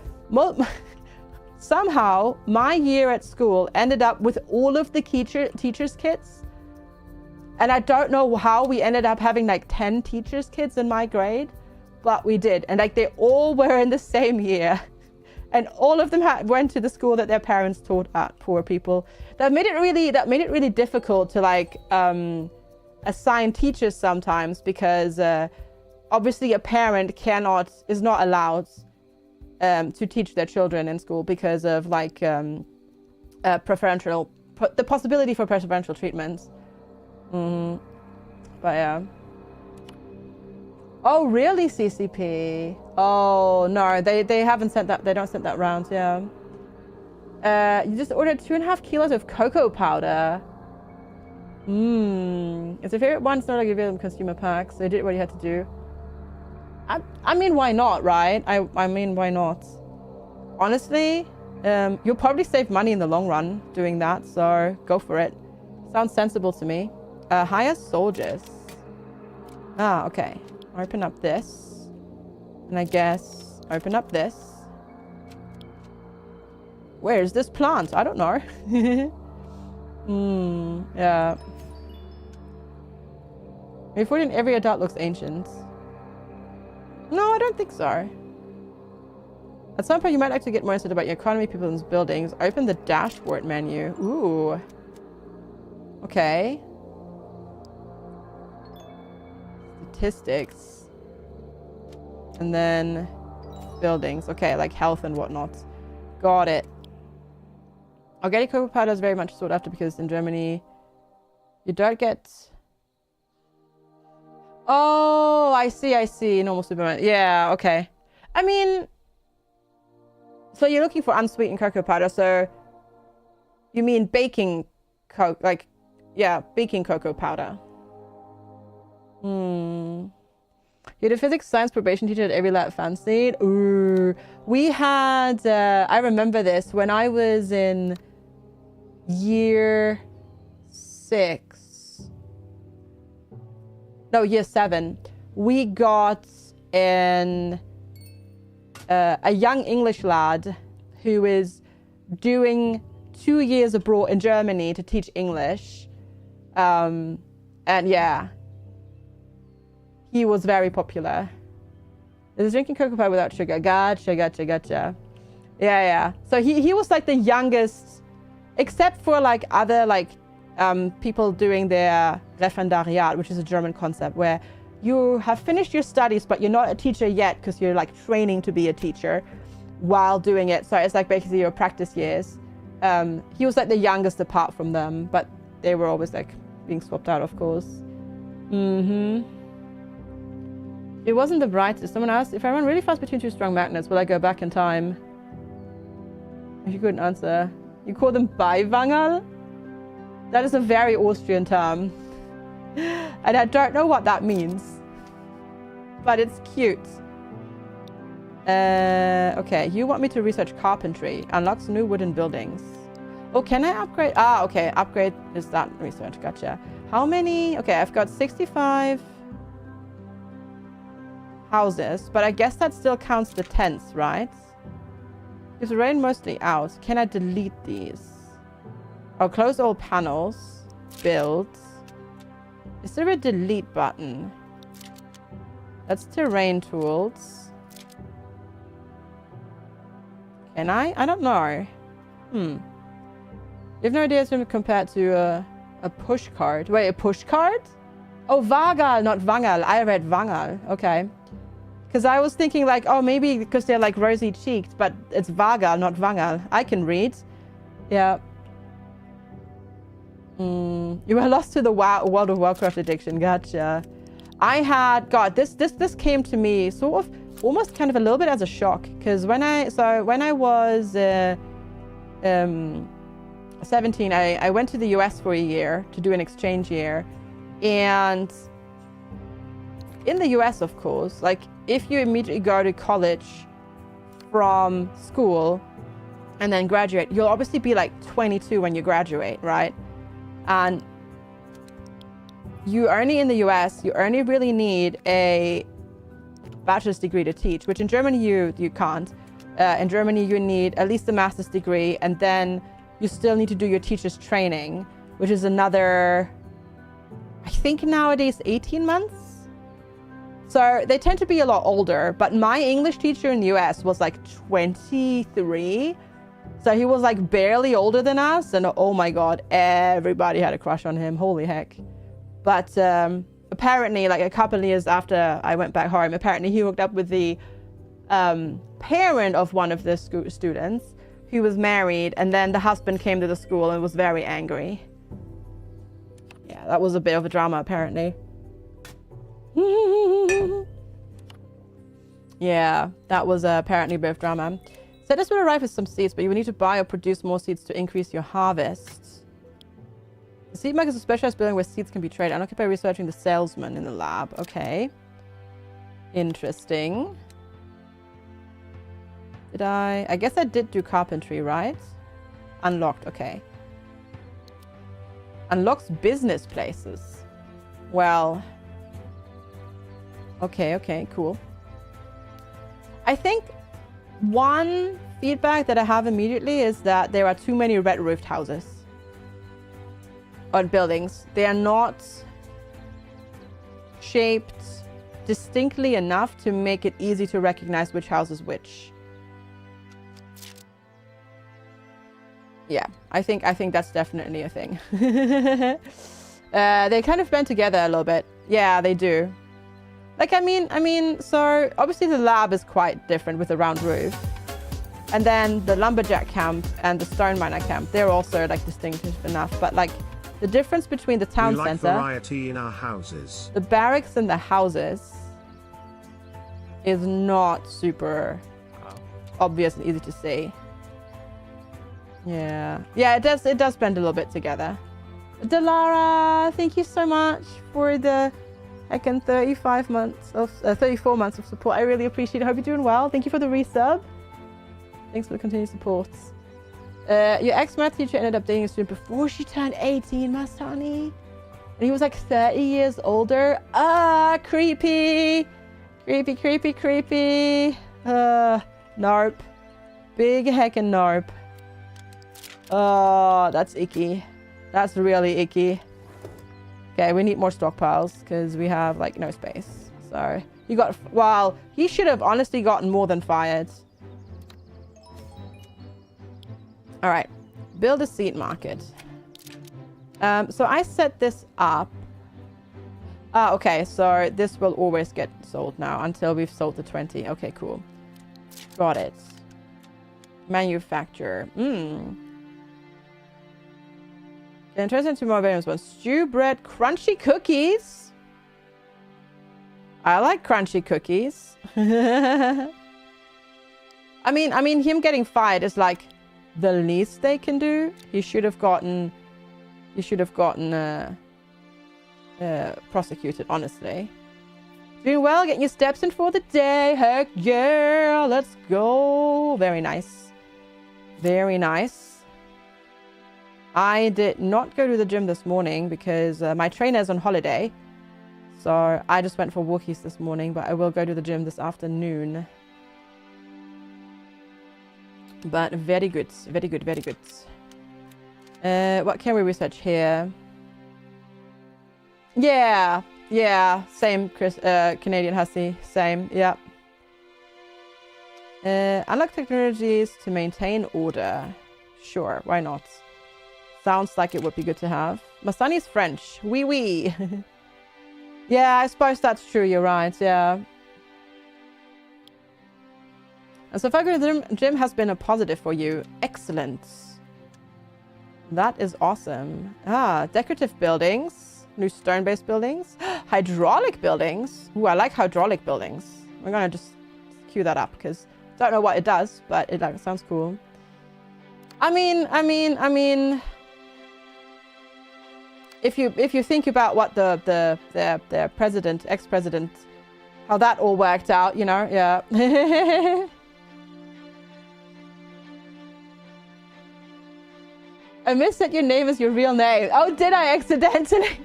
somehow my year at school ended up with all of the teachers' kids. And I don't know how we ended up having like 10 teachers' kids in my grade, but we did. And like they all were in the same year. And all of them went to the school that their parents taught at, poor people. That made it really difficult to like, assign teachers sometimes because obviously a parent is not allowed to teach their children in school because of like the possibility for preferential treatment. But yeah. Oh really, CCP? Oh no, they haven't sent that. They don't send that round. Yeah. You just ordered 2.5 kilos of cocoa powder. It's your favorite one. It's not like you give them consumer packs. So you did what you had to do. I mean, why not, right? I mean, why not? Honestly, you'll probably save money in the long run doing that. So go for it. Sounds sensible to me. Hire soldiers. Ah, okay. Open up this. And I guess open up this. Where is this plant? I don't know. Yeah. Before then, every adult looks ancient. No, I don't think so. At some point, you might like to get more interested about your economy, people, and buildings. Open the dashboard menu. Ooh. Okay. Statistics. And then buildings. Okay, like health and whatnot. Got it. Organic cocoa powder is very much sought after because in Germany, you don't get... Oh, I see. Normal supermarket. Yeah, okay. I mean... So you're looking for unsweetened cocoa powder, so... You mean baking baking cocoa powder. You're the physics science probation teacher at every lab fancy. Ooh. We had... I remember this when I was in... year 6. No, year 7. We got a young English lad who is doing 2 years abroad in Germany to teach English. And yeah, he was very popular. Is drinking cocoa powder without sugar. Gotcha. Yeah. So he was like the youngest, except for like other like people doing their Referendariat, which is a German concept where you have finished your studies, but you're not a teacher yet because you're like training to be a teacher while doing it. So it's like basically your practice years. He was like the youngest apart from them, but they were always like being swapped out, of course. It wasn't the brightest. Someone asked, if I run really fast between 2 strong magnets, will I go back in time? You couldn't answer. You call them Beiwangerl? That is a very Austrian term. And I don't know what that means. But it's cute. Okay, you want me to research carpentry. Unlocks new wooden buildings. Oh, can I upgrade? Ah, okay, upgrade is that research. Gotcha. How many? Okay, I've got 65 houses, but I guess that still counts the tents, right? Gives the rain mostly out. Can I delete these? I'll close all panels. Build. Is there a delete button? That's terrain tools. Can I? I don't know. You have no idea it's been compared to a push card. Wait, a push card? Oh, Vagal, not Wangerl. I read Wangerl. Okay. Because I was thinking like, oh, maybe because they're like rosy cheeked, but it's Vagal, not Wangerl. I can read. Yeah. You were lost to the World of Warcraft addiction. Gotcha. I had, God, this came to me sort of almost kind of a little bit as a shock. Because when I was 17, I went to the US for a year to do an exchange year. And in the US, of course, like if you immediately go to college from school and then graduate, you'll obviously be like 22 when you graduate, right? And you only in the US, you only really need a bachelor's degree to teach, which in Germany you can't. In Germany, you need at least a master's degree, and then you still need to do your teacher's training, which is another, I think nowadays 18 months. So they tend to be a lot older, but my English teacher in the US was like 23. So he was like barely older than us. And oh my God, everybody had a crush on him. Holy heck. But apparently like a couple of years after I went back home, apparently he hooked up with the parent of one of the students who was married. And then the husband came to the school and was very angry. Yeah, that was a bit of a drama apparently. Yeah, that was apparently a bit of drama. So this will arrive with some seeds, but you will need to buy or produce more seeds to increase your harvest. The seed market is a specialized building where seeds can be traded. Unlock it by researching the salesman in the lab. Okay. Interesting. I guess I did do carpentry, right? Unlocked, okay. Unlocks business places. Well... Okay, cool. I think one feedback that I have immediately is that there are too many red roofed houses on buildings. They are not shaped distinctly enough to make it easy to recognize which house is which. Yeah, I think that's definitely a thing. They kind of blend together a little bit. Yeah, they do. Like, I mean, so obviously the lab is quite different with a round roof. And then the lumberjack camp and the stone miner camp, they're also like distinctive enough. But like the difference between the town we like center, variety in our houses. the barracks and the houses is not super obvious and easy to see. Yeah, it does blend a little bit together. Delara, thank you so much for the 34 months of support. I really appreciate it. I hope you're doing well. Thank you for the resub. Thanks for the continued support. Your ex-math teacher ended up dating a student before she turned 18, Masani. And he was like 30 years older. Ah, creepy. Creepy, creepy, creepy. Nope. Big heckin' nope. Oh, that's icky. That's really icky. Okay, we need more stockpiles because we have like no space. So he got, well, he should have honestly gotten more than fired. All right, build a seed market. So I set this up. Okay, so this will always get sold now until we've sold the 20. Okay, cool. Got it. Manufacture. Interesting to more variants. One stew bread, crunchy cookies. I like crunchy cookies. I mean, him getting fired is like the least they can do. He should have gotten prosecuted, honestly. Doing well, getting your steps in for the day. Heck yeah, let's go. Very nice. Very nice. I did not go to the gym this morning because my trainer's on holiday. So I just went for walkies this morning, but I will go to the gym this afternoon. But very good, very good, very good. What can we research here? Yeah, same, Chris, Canadian Hussy, same, yeah. Unlock technologies to maintain order. Sure, why not? Sounds like it would be good to have. Masani's French. Oui, oui. Yeah, I suppose that's true. You're right. Yeah. And so far, the gym has been a positive for you. Excellent. That is awesome. Ah, decorative buildings. New stone-based buildings. Hydraulic buildings. Ooh, I like hydraulic buildings. We're going to just queue that up because I don't know what it does, but it like sounds cool. I mean, if you think about what the president, ex-president, how that all worked out, you know, yeah. I missed that your name is your real name. Oh, did I accidentally?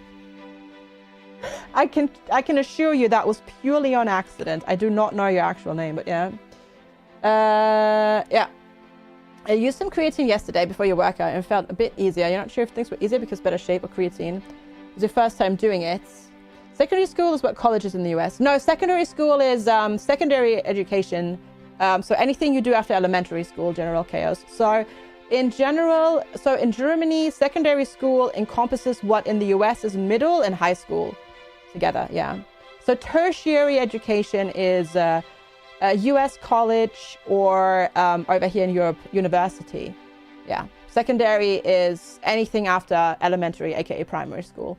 I can assure you that was purely on accident. I do not know your actual name, but yeah. Yeah. I used some creatine yesterday before your workout and felt a bit easier. You're not sure if things were easier because better shape or creatine. It was your first time doing it. Secondary school is what college is in the US. No, secondary school is secondary education. So anything you do after elementary school, general chaos. So in general, so in Germany, secondary school encompasses what in the US is middle and high school together, yeah. So tertiary education is a US college or over here in Europe, university. Yeah. Secondary is anything after elementary, aka primary school.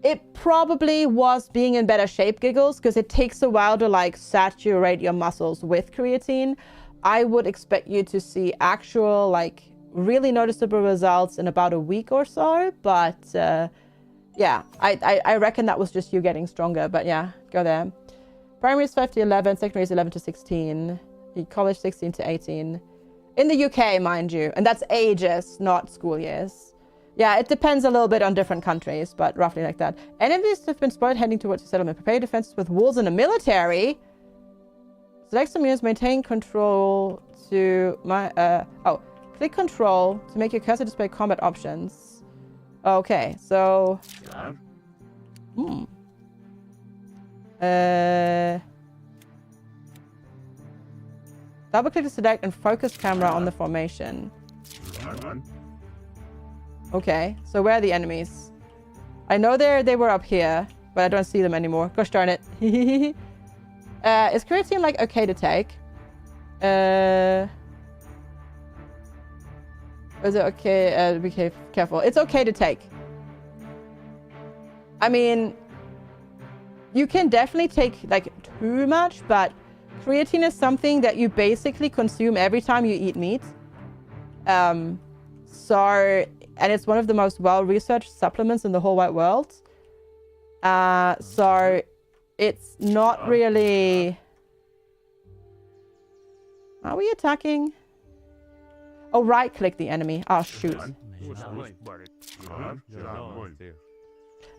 It probably was being in better shape, Giggles, because it takes a while to like saturate your muscles with creatine. I would expect you to see actual like really noticeable results in about a week or so. But yeah, I reckon that was just you getting stronger. But yeah, go there. Primary is 5 to 11, secondary is 11 to 16, college 16 to 18. In the UK, mind you, and that's ages, not school years. Yeah, it depends a little bit on different countries, but roughly like that. Enemies have been spotted heading towards the settlement. Prepare defenses with walls and a military. Select some units, maintain control to click control to make your cursor display combat options. Okay, so... double click to select and focus camera on the formation. Okay, so where are the enemies? I know they were up here, but I don't see them anymore. Gosh darn it. Is creatine like okay to take? Is it okay? Be careful. It's okay to take. I mean, you can definitely take like too much, but creatine is something that you basically consume every time you eat meat. And it's one of the most well-researched supplements in the whole wide world. So it's not really... Are we attacking? Oh, right-click the enemy. Oh, shoot.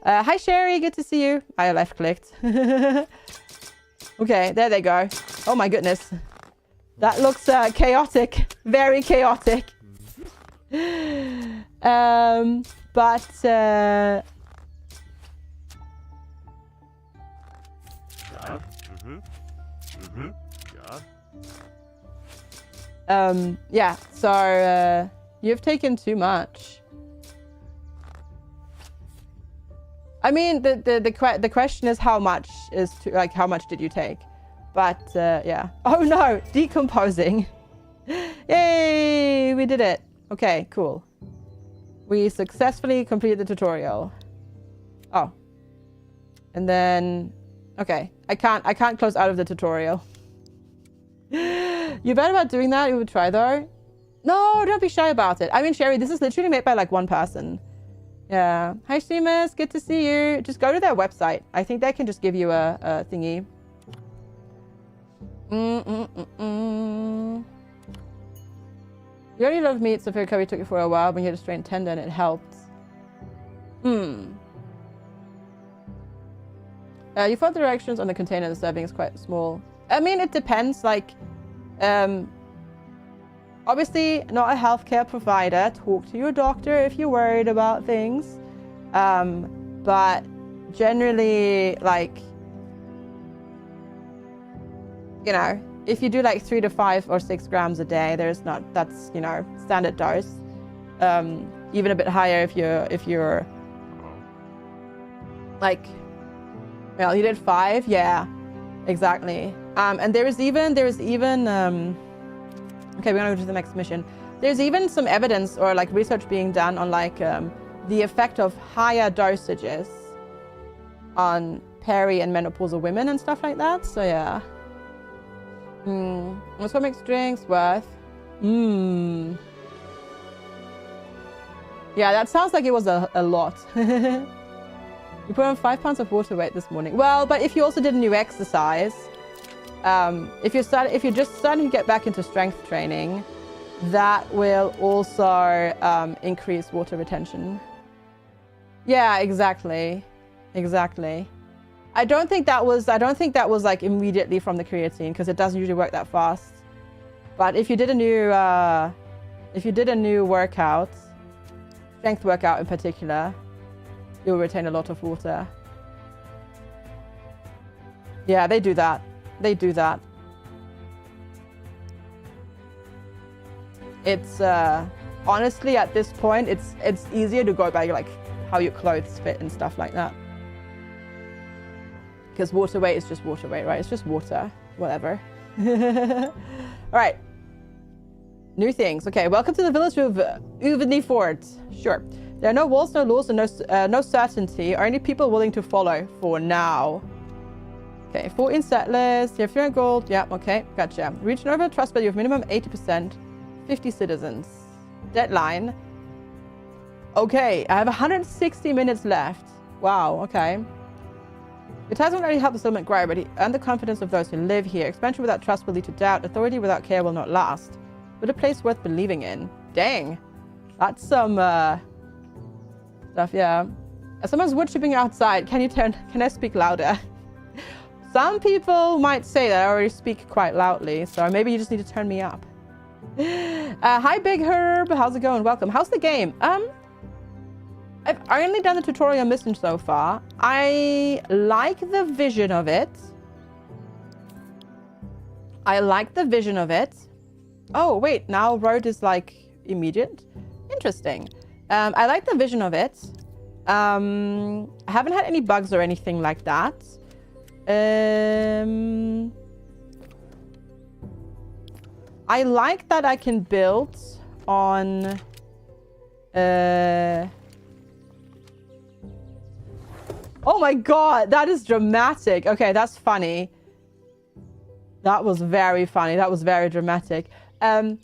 Hi, Sherry. Good to see you. I left-clicked. Okay, there they go. Oh, my goodness. That looks chaotic. Very chaotic. Yeah, so you've taken too much. I mean, the question is how much is how much did you take? But yeah. Oh no, decomposing. Yay, we did it. Okay, cool. We successfully completed the tutorial. Oh. And then okay, I can't close out of the tutorial. You bet about doing that? You would try though? No, don't be shy about it. I mean, Sherry, this is literally made by like one person. Yeah. Hi, Seamus. Good to see you. Just go to their website. I think they can just give you a thingy. You already love meat, so Fair Cubby took it for a while, but you had a strained tender and it helped. You follow the directions on the container. The serving is quite small. I mean, it depends. Like, obviously, not a healthcare provider. Talk to your doctor if you're worried about things. But generally, like, you know, if you do like 3 to 5 or 6 grams a day, that's, you know, standard dose. Even a bit higher if you're like, well, you did 5, yeah, exactly. And there is even okay, we're gonna go to the next mission. There's even some evidence or like research being done on like the effect of higher dosages on peri and menopausal women and stuff like that. So yeah. That's what makes drinks worth. Yeah, that sounds like it was a lot. You put on 5 pounds of water weight this morning. Well, but if you also did a new exercise, if you're just starting to get back into strength training, that will also increase water retention. Yeah, exactly. I don't think that was like immediately from the creatine, because it doesn't usually work that fast. But if you did a new workout, strength workout in particular, you'll retain a lot of water. Yeah, they do that. It's honestly at this point it's easier to go by like how your clothes fit and stuff like that. Because water weight is just water weight, right? It's just water, whatever. All right. New things. Okay, welcome to the village of Uvenifort. Sure. There are no walls, no laws, and no certainty. Only people willing to follow for now. Okay, 14 settlers. You have 300 gold. Yeah, okay, gotcha. Region over trust value of minimum 80%. 50 citizens. Deadline. Okay, I have 160 minutes left. Wow, okay. Your task won't only help the settlement grow, but earn the confidence of those who live here. Expansion without trust will lead to doubt. Authority without care will not last. But a place worth believing in. Dang. That's some stuff, yeah. Someone's wood chipping outside. Can I speak louder? Some people might say that I already speak quite loudly, so maybe you just need to turn me up. Hi, Big Herb. How's it going? Welcome. How's the game? I've only done the tutorial mission so far. I like the vision of it. Oh, wait. Now road is like immediate. Interesting. I like the vision of it. I haven't had any bugs or anything like that. I like that I can build on... Oh my god, that is dramatic. Okay, that's funny. That was very funny. That was very dramatic. I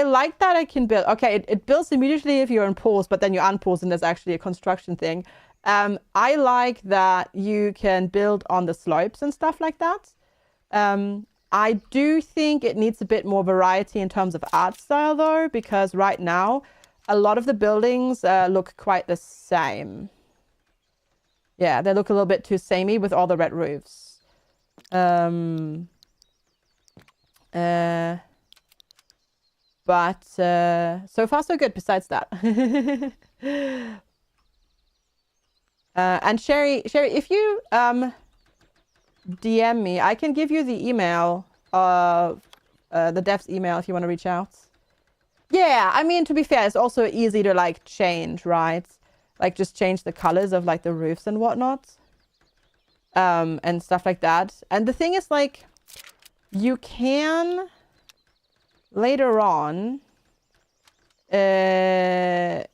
like that I can build... Okay, it builds immediately if you're on pause, but then you unpause and there's actually a construction thing. I like that you can build on the slopes and stuff like that. I do think it needs a bit more variety in terms of art style, though, because right now, a lot of the buildings look quite the same. Yeah, they look a little bit too samey with all the red roofs. But so far so good besides that. And Sherry, if you DM me, I can give you the email of the dev's email if you want to reach out. Yeah, I mean, to be fair, it's also easy to like change, right? Like just change the colors of like the roofs and whatnot. And stuff like that. And the thing is, like, you can later on there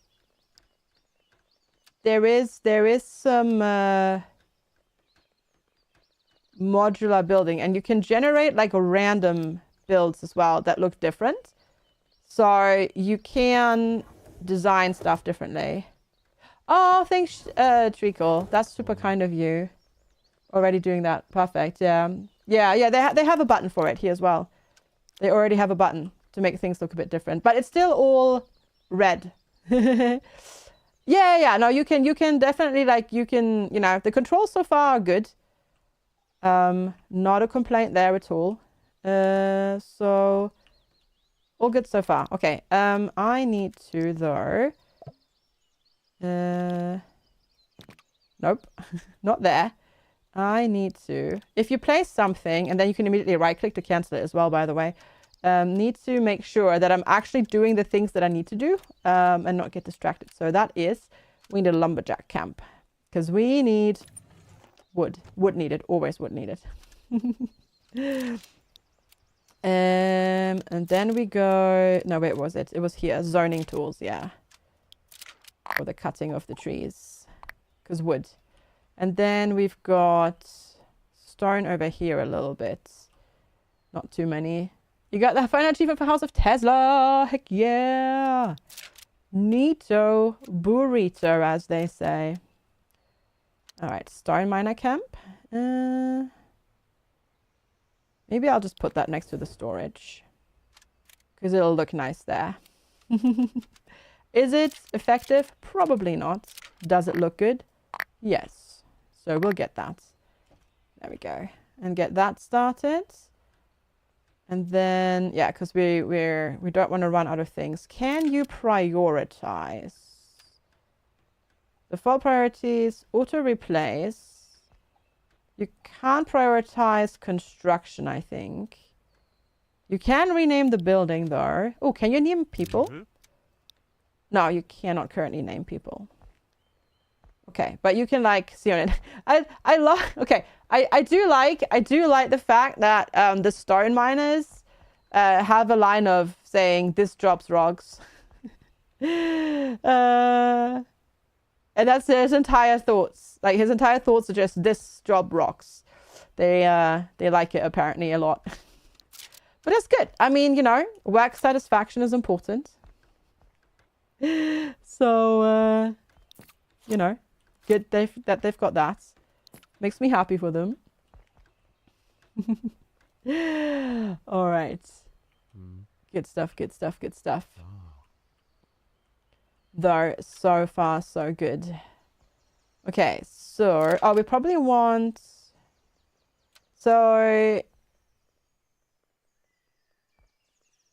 is some modular building, and you can generate like a random builds as well that look different. So you can design stuff differently. Oh, thanks, Treacle. That's super kind of you. Already doing that. Perfect. Yeah. They have a button for it here as well. They already have a button to make things look a bit different, but it's still all red. Yeah. No, you can definitely, like, you know, the controls so far are good. Not a complaint there at all. So all good so far. Okay. I need to though. Nope, not there. I need to, if you place something, and then you can immediately right click to cancel it as well, by the way, need to make sure that I'm actually doing the things that I need to do, and not get distracted. So that is, we need a lumberjack camp, because we need wood. Wood needed, always wood needed. And then we go, no, where was it? It was here, zoning tools, yeah. For the cutting of the trees, because wood. And then we've got stone over here a little bit. Not too many. You got the final achievement for House of Tesla. Heck yeah. Neato burrito, as they say. All right, stone miner camp. Maybe I'll just put that next to the storage, because it'll look nice there. Is it effective? Probably not. Does it look good? Yes. So we'll get that. There we go. And get that started. And then, yeah, because we don't want to run out of things. Can you prioritize? Default priorities, auto replace. You can't prioritize construction, I think. You can rename the building though. Oh, can you name people? No, you cannot currently name people. Okay, but you can, like, see on it. I love. Okay, I do like the fact that the stone miners have a line of saying this drops rocks, and that's his entire thoughts. Like, his entire thoughts are just this drop rocks. They like it apparently a lot, but it's good. I mean, you know, work satisfaction is important. So you know. Good that they've got that. Makes me happy for them. All right. Good stuff. Though, so far, so good. Okay, so... Oh, we probably want... So...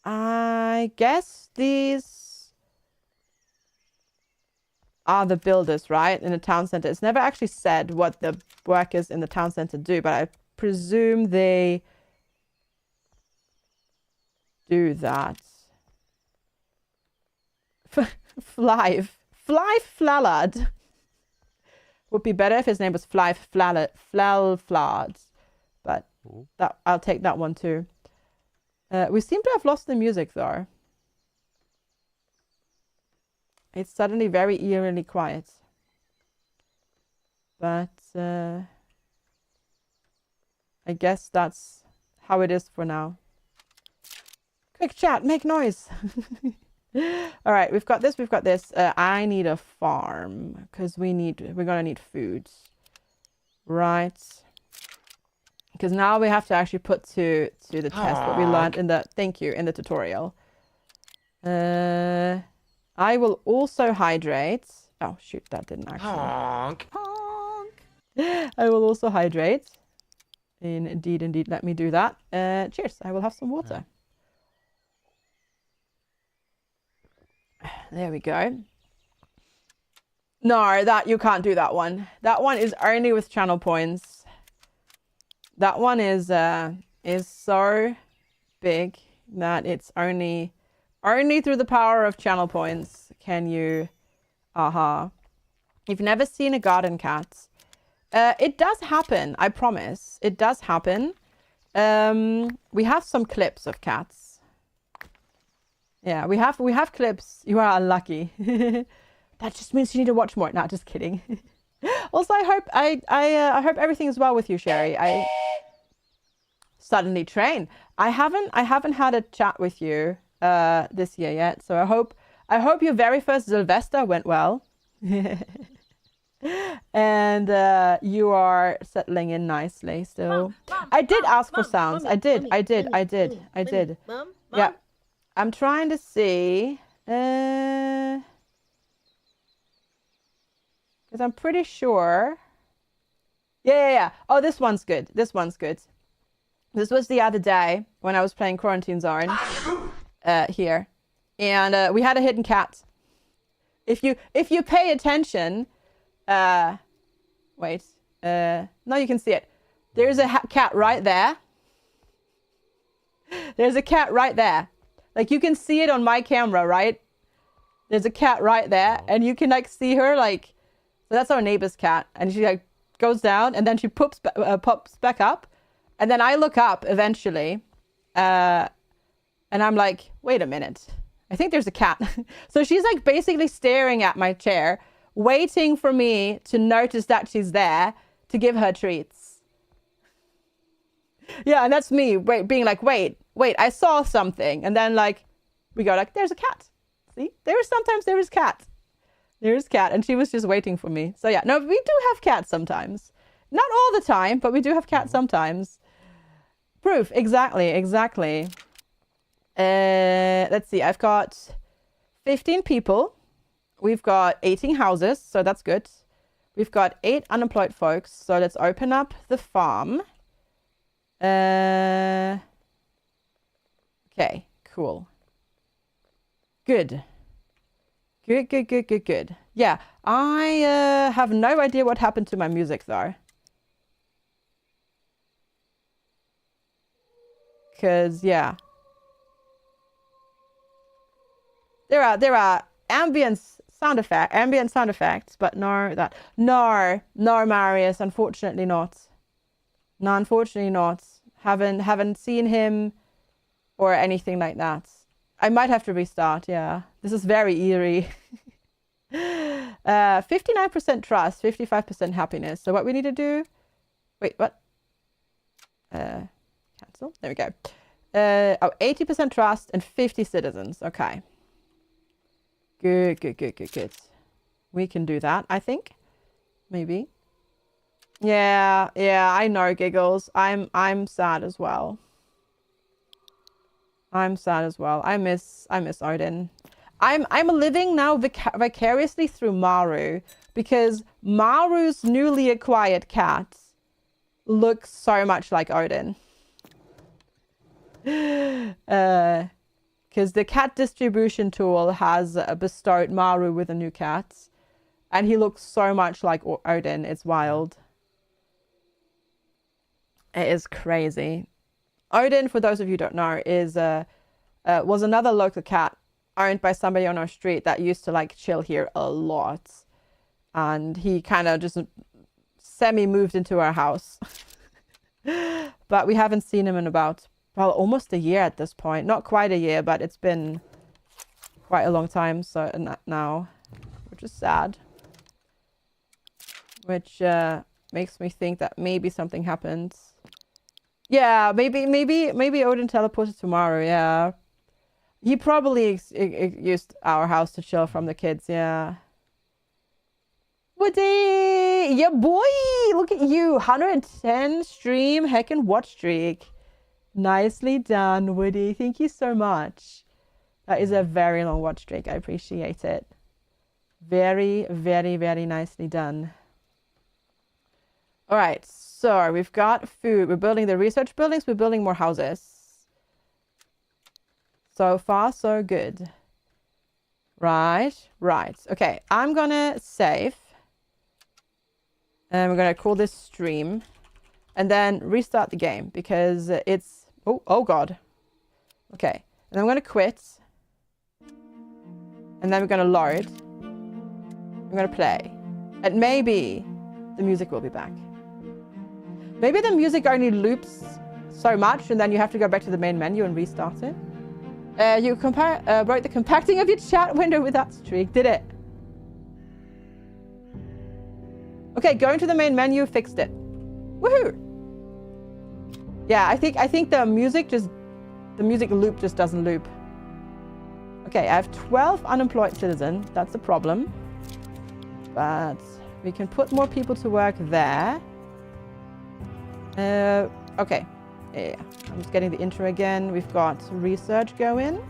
I guess these... are the builders, right, in the town center. It's never actually said what the workers in the town center do, but I presume they do that. Flive Flallard. Would be better if his name was Flive Flallard, but that I'll take that one too. We seem to have lost the music though. It's suddenly very eerily quiet. But I guess that's how it is for now. Quick chat, make noise. All right, we've got this. I need a farm because we're gonna need food. Right. Because now we have to actually put to the test what we learned in the in the tutorial. I will also hydrate. Oh shoot, that didn't actually. Honk. I will also hydrate. Indeed, let me do that. Cheers. I will have some water. There we go. No, that you can't do that one. That one is only with channel points. That one is so big that it's only through the power of channel points can you. Aha. You've never seen a garden cat. It does happen, I promise. It does happen. We have some clips of cats. Yeah, we have clips. You are unlucky. That just means you need to watch more. Not just kidding. Also, I hope everything is well with you, Sherry. I suddenly train. I haven't had a chat with you this year yet, so I hope your very first Sylvester went well. And you are settling in nicely still. Mom, I did ask for sounds. Mommy, I did. Mom? Yeah. I'm trying to see. Because I'm pretty sure. Yeah. Oh, this one's good. This was the other day when I was playing Quarantine Zone here. And we had a hidden cat. If you pay attention, wait, no, you can see it. There's a cat right there. There's a cat right there. Like you can see it on my camera, right? There's a cat right there, and you can like see her like. So that's our neighbor's cat, and she like goes down, and then she pops back up, and then I look up eventually, and I'm like, wait a minute. I think there's a cat. So she's like basically staring at my chair, waiting for me to notice that she's there to give her treats. Yeah, and that's me being like, wait, I saw something. And then like, we go like, there's a cat. See, there is cat. There's cat. And she was just waiting for me. So yeah, no, we do have cats sometimes. Not all the time, but we do have cats sometimes. Proof, exactly. Let's see, I've got 15 people. We've got 18 houses, so that's good. We've got 8 unemployed folks, so let's open up the farm. Okay, cool. Good. Yeah, I have no idea what happened to my music though. Because, yeah. There are ambient sound effects, but no, Marius, unfortunately not. No, unfortunately not. Haven't seen him or anything like that. I might have to restart, yeah. This is very eerie. 59% trust, 55% happiness. So what we need to do... Wait, what? Cancel. There we go. 80% trust and 50 citizens. Okay. Good. We can do that, I think. Maybe. Yeah, I know, Giggles. I'm sad as well. I miss Oryn. I'm living now vicariously through Maru because Maru's newly acquired cat looks so much like Oryn. Because the cat distribution tool has bestowed Maru with a new cat. And he looks so much like Oryn. It's wild. It is crazy. Oryn, for those of you who don't know, was another local cat owned by somebody on our street that used to like chill here a lot. And he kind of just semi-moved into our house. But we haven't seen him in about... well, almost a year at this point. Not quite a year, but it's been quite a long time. So now, which is sad. Which makes me think that maybe something happened. Yeah, maybe Oryn teleported tomorrow. Yeah, he probably used our house to chill from the kids. Yeah. Woody! Yeah, boy! Look at you. 110 stream heckin' watch streak. Nicely done, Woody. Thank you so much. That is a very long watch streak. I appreciate it. Very, very, very nicely done. All right. So we've got food. We're building the research buildings. We're building more houses. So far, so good. Right. Okay. I'm going to save. And we're going to call this stream. And then restart the game because it's... Oh, God. Okay. And then I'm going to quit. And then we're going to load. I'm going to play. And maybe the music will be back. Maybe the music only loops so much and then you have to go back to the main menu and restart it. You broke the compacting of your chat window with that streak. Did it? Okay, going to the main menu fixed it. Woohoo! Yeah, I think the music loop just doesn't loop. Okay, I have 12 unemployed citizens. That's a problem. But we can put more people to work there. Okay. Yeah. I'm just getting the intro again. We've got research going.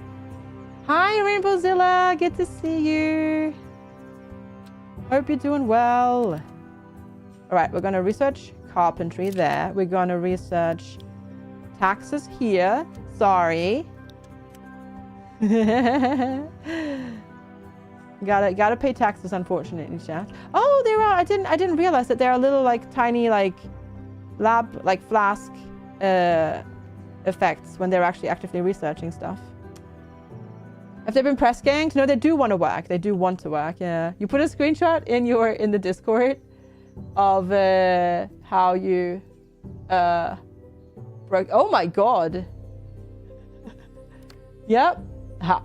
Hi, Rainbowzilla. Good to see you. Hope you're doing well. All right, we're going to research carpentry there. We're going to research taxes here. Sorry. Gotta pay taxes, unfortunately, chat. Oh, there are. I didn't realize that there are little like tiny like lab like flask effects when they're actually actively researching stuff. Have they been press ganged? No, they do want to work. They do want to work. Yeah. You put a screenshot in the Discord of how you broke. Oh my God. Yep. How'd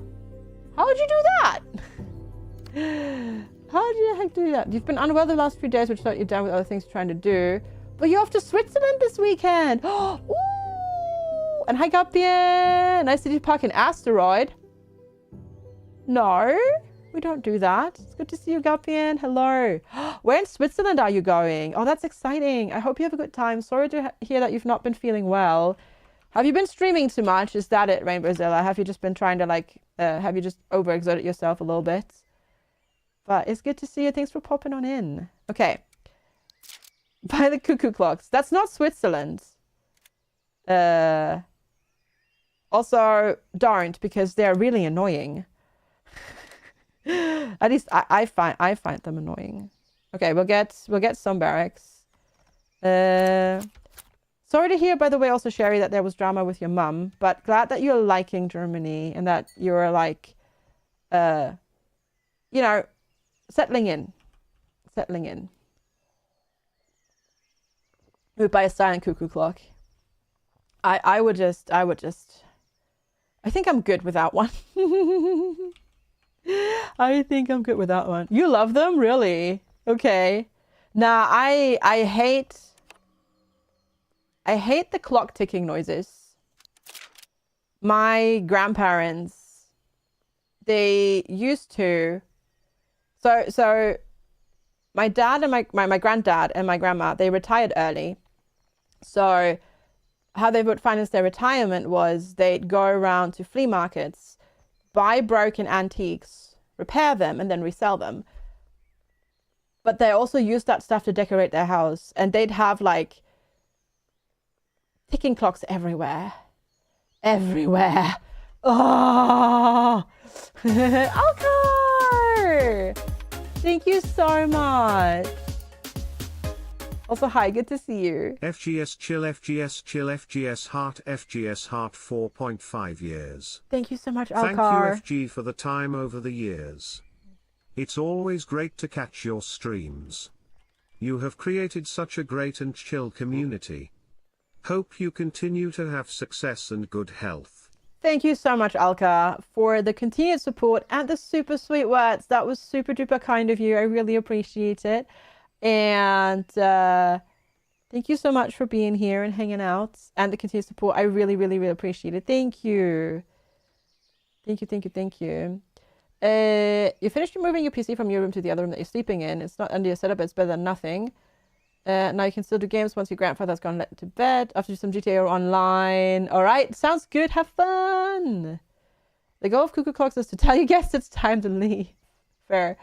you do that? How did the heck do that? You've been unwell the last few days, which thought you're down with other things you're trying to do. But you're off to Switzerland this weekend. Ooh! And hi, Gapien. Nice to park an asteroid. No, we don't do that. It's good to see you, Gapien. Hello. Where in Switzerland are you going? Oh, that's exciting. I hope you have a good time. Sorry to hear that you've not been feeling well. Have you been streaming too much? Is that it, Rainbowzilla? Have you just been trying to like, have you just overexerted yourself a little bit? But it's good to see you. Thanks for popping on in. Okay. By the cuckoo clocks. That's not Switzerland. Also, don't, because they're really annoying. At least I find them annoying. Okay, we'll get some barracks. Sorry to hear, by the way, also Sherry, that there was drama with your mum. But glad that you're liking Germany and that you're like, you know, settling in. Moved by a silent cuckoo clock. I would just. I think I'm good without one. I think I'm good without one. You love them, really? Okay. Nah, I hate the clock ticking noises. My grandparents, they used to. So my dad and my granddad and my grandma, they retired early. So how they would finance their retirement was they'd go around to flea markets, buy broken antiques, repair them, and then resell them. But they also used that stuff to decorate their house. And they'd have like ticking clocks everywhere. Everywhere. Oh! Alcar! Thank you so much. Also, hi, good to see you. FGS chill, FGS chill, FGS heart 4.5 years. Thank you so much, Alcar. Thank you, FG, for the time over the years. It's always great to catch your streams. You have created such a great and chill community. Hope you continue to have success and good health. Thank you so much, Alka, for the continued support and the super sweet words. That was super duper kind of you. I really appreciate it. And thank you so much for being here and hanging out and the continued support. I really, really, really appreciate it. Thank you. Thank you. You finished moving your PC from your room to the other room that you're sleeping in. It's not under your setup, but it's better than nothing. Now you can still do games once your grandfather's gone to bed. After some GTA or online. All right, sounds good. Have fun. The goal of cuckoo clocks is to tell your guests it's time to leave. Fair.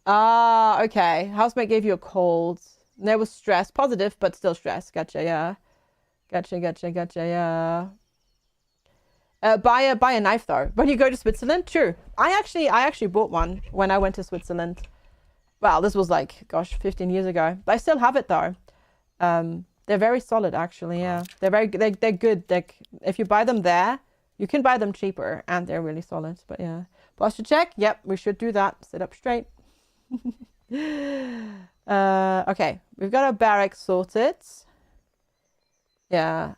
Okay. Housemate gave you a cold. There was stress. Positive, but still stress. Gotcha, yeah. Gotcha, yeah. Buy a knife though. When you go to Switzerland, true. I actually bought one when I went to Switzerland. Well, this was like, gosh, 15 years ago. But I still have it though. They're very solid actually, yeah. They're good. If you buy them there, you can buy them cheaper and they're really solid. But yeah. Posture check. Yep, we should do that. Sit up straight. Okay, we've got our barracks sorted. Yeah.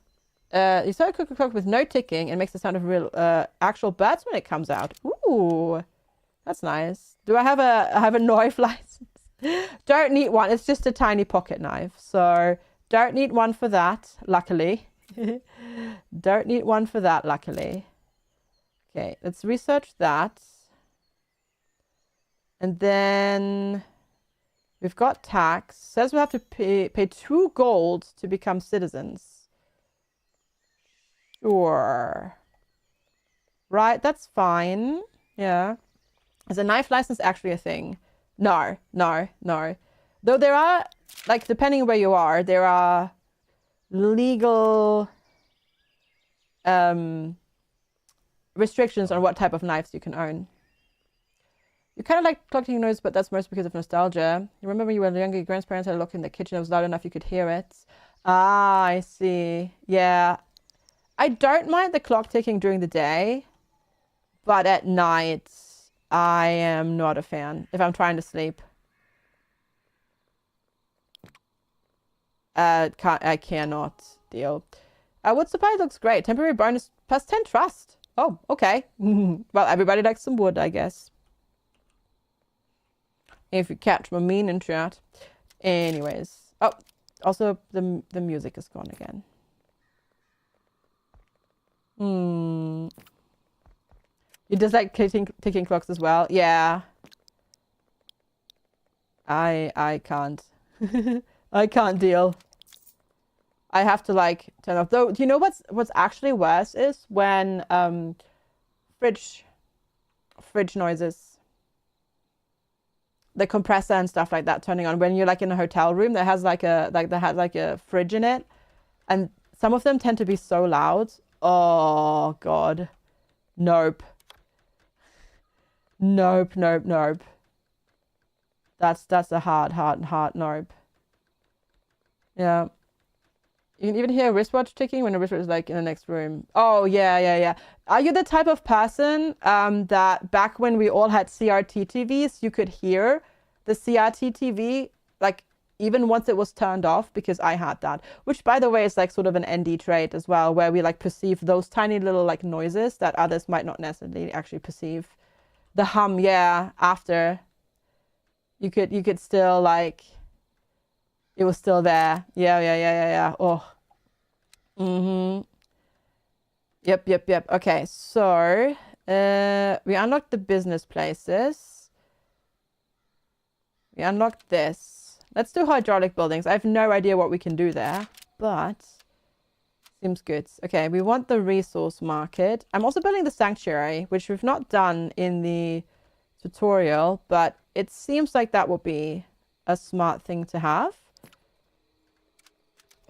You start a cuckoo clock with no ticking and makes the sound of real actual birds when it comes out. Ooh, that's nice. Do I have a knife license? Don't need one. It's just a tiny pocket knife, so don't need one for that. Luckily, don't need one for that. Luckily. Okay, let's research that, and then we've got tax. Says we have to pay 2 gold to become citizens. Sure. Right, that's fine. Yeah. Is a knife license actually a thing? No. Though there are, like, depending on where you are, there are legal restrictions on what type of knives you can own. You kind of like clocking noise, but that's most because of nostalgia. You remember when you were younger, your grandparents had a lock in the kitchen. It was loud enough you could hear it. Ah, I see. Yeah. I don't mind the clock ticking during the day, but at night, I am not a fan if I'm trying to sleep. I cannot deal. Wood supply looks great. Temporary bonus plus 10 trust. Oh, okay. Well, everybody likes some wood, I guess. If you catch my meaning, chat. Anyways. Oh, also the music is gone again. You just like ticking clocks as well? Yeah. I can't. I can't deal. I have to like turn off. Though, do you know what's actually worse is when fridge noises, the compressor and stuff like that turning on when you're like in a hotel room that has like a fridge in it, and some of them tend to be so loud. Oh God, nope. That's a hard nope. Yeah. You can even hear a wristwatch ticking when the wristwatch is like in the next room. Oh yeah. Are you the type of person that back when we all had CRT TVs, you could hear the CRT TV like even once it was turned off? Because I had that, which by the way is like sort of an ND trait as well, where we like perceive those tiny little like noises that others might not necessarily actually perceive. The hum, yeah, after you could still like it was still there. Yeah. Oh. Yep. Okay, so we unlocked the business places. We unlocked this. Let's do hydraulic buildings. I have no idea what we can do there, but seems good. Okay, we want the resource market. I'm also building the sanctuary, which we've not done in the tutorial, but it seems like that would be a smart thing to have.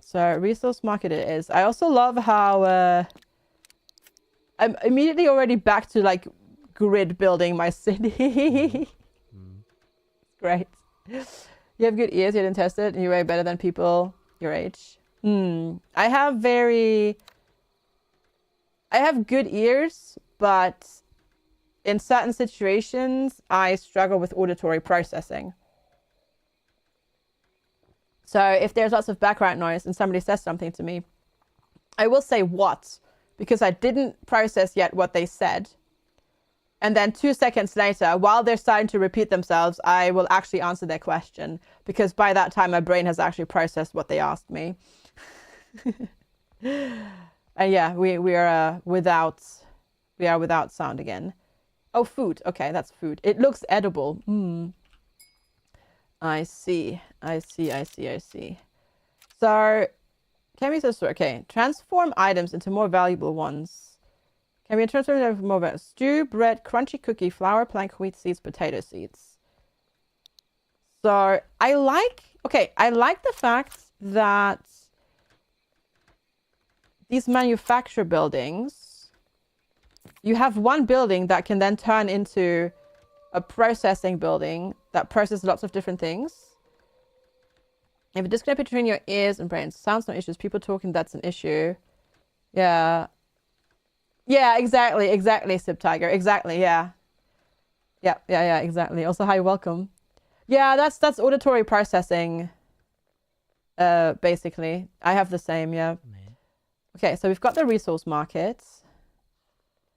So resource market it is. I also love how I'm immediately already back to like grid building my city. Great. You have good ears, you didn't test it, and you're way better than people your age. I have good ears, but in certain situations, I struggle with auditory processing. So if there's lots of background noise and somebody says something to me, I will say what, because I didn't process yet what they said. And then 2 seconds later, while they're starting to repeat themselves, I will actually answer their question, because by that time, my brain has actually processed what they asked me. And yeah, we are without sound again. Oh, food. Okay, that's food. It looks edible. Hmm. I see. I see. I see. I see. So, can we just okay? Transform items into more valuable ones. Can we transform them into more valuable? Stew, bread, crunchy cookie, flour, plank, wheat seeds, potato seeds. So I like. Okay, I like the fact that these manufacture buildings, you have one building that can then turn into a processing building that processes lots of different things. If a disconnect between your ears and brain, sounds no issues. People talking, that's an issue. Yeah. Yeah, exactly. Exactly, Sib Tiger. Exactly, yeah. Yeah, exactly. Also, hi, welcome. Yeah, that's auditory processing. Basically. I have the same, yeah. Okay, so we've got the resource market.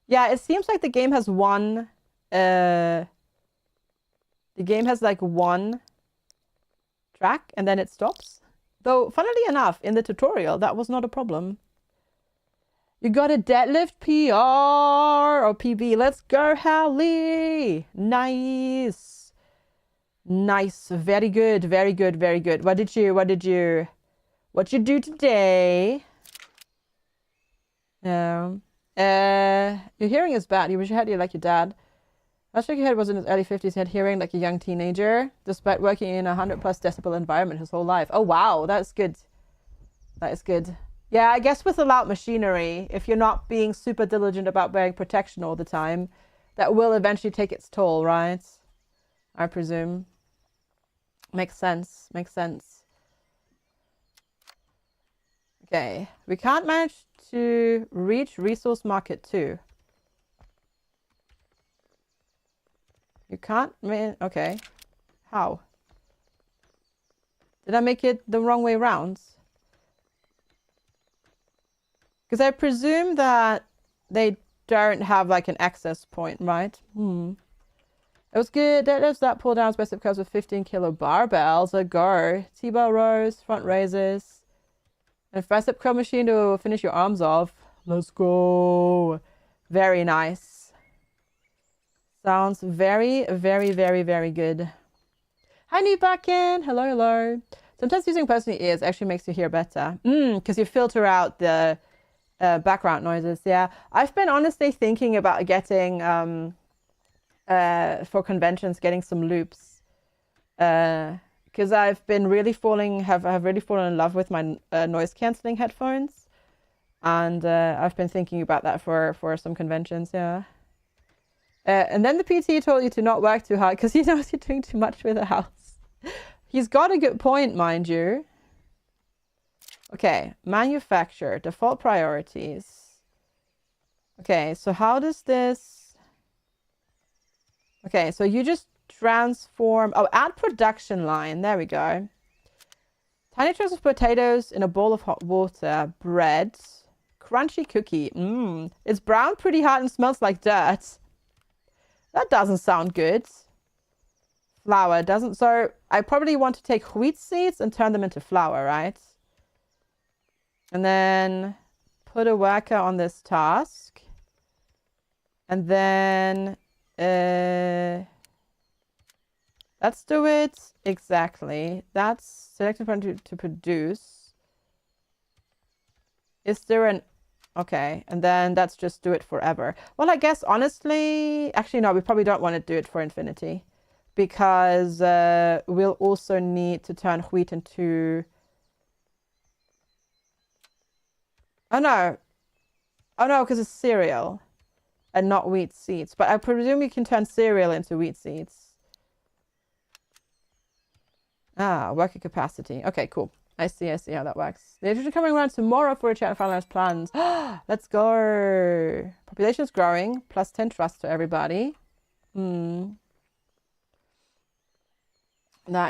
Yeah, it seems like the game has one the game has like one track and then it stops. Though, funnily enough, in the tutorial, that was not a problem. You got a deadlift PR or PB. Let's go, Hallie. Nice. Nice. Very good. Very good. Very good. What you do today? Your hearing is bad. You wish you had like your dad. Last week your head was in his early 50s. He had hearing like a young teenager, despite working in a 100+ decibel environment his whole life. Oh, wow. That's good. That is good. Yeah, I guess with a loud machinery, if you're not being super diligent about wearing protection all the time, that will eventually take its toll, right? I presume. Makes sense. Makes sense. Okay. We can't manage to reach resource market 2. You can't, okay. How? Did I make it the wrong way around? Because I presume that they don't have like an access point, right? It was good. That pull down best because with 15 kilo barbells. A go. T-bar rows, front raises. And tricep curl machine to finish your arms off. Let's go. Very nice. Sounds very, very, very, very good. Hi, Nubakin. Hello, hello. Sometimes using personal ears actually makes you hear better. Because you filter out the background noises. Yeah. I've been honestly thinking about getting, for conventions, getting some loops. Because I've been really have really fallen in love with my noise cancelling headphones. And I've been thinking about that for some conventions, yeah. And then the PT told you to not work too hard because he knows you're doing too much with the house. He's got a good point, mind you. Okay, manufacture, default priorities. Okay, so how does this... Okay, so you just transform... Oh, add production line. There we go. Tiny chunks of potatoes in a bowl of hot water. Bread. Crunchy cookie. It's brown, pretty hot, and smells like dirt. That doesn't sound good. Flour doesn't. So I probably want to take wheat seeds and turn them into flour, right? And then put a worker on this task. And then let's do it exactly. That's selected to produce. Is there an... Okay, and then that's just do it forever. Well, I guess, honestly... Actually, no, we probably don't want to do it for infinity. Because we'll also need to turn wheat into... Oh, no. Oh, no, because it's cereal. And not wheat seeds. But I presume you can turn cereal into wheat seeds. Ah, working capacity. Okay, cool. I see how that works. They're usually coming around tomorrow for a chat and finalize plans. Let's go. Population is growing. Plus 10 trust to everybody. That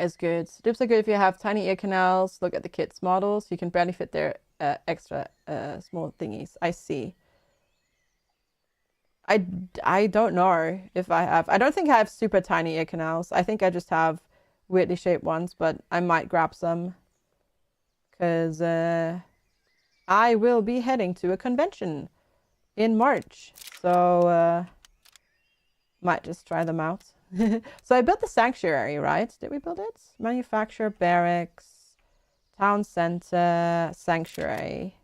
is good. Dupes are good if you have tiny ear canals. Look at the kids' models. You can barely fit their extra small thingies. I see. I don't know if I have. I don't think I have super tiny ear canals. I think I just have weirdly shaped ones, but I might grab some. Because I will be heading to a convention in March. So Might just try them out. So I built the sanctuary, right? Did we build it? Manufacturer, barracks, town center, sanctuary,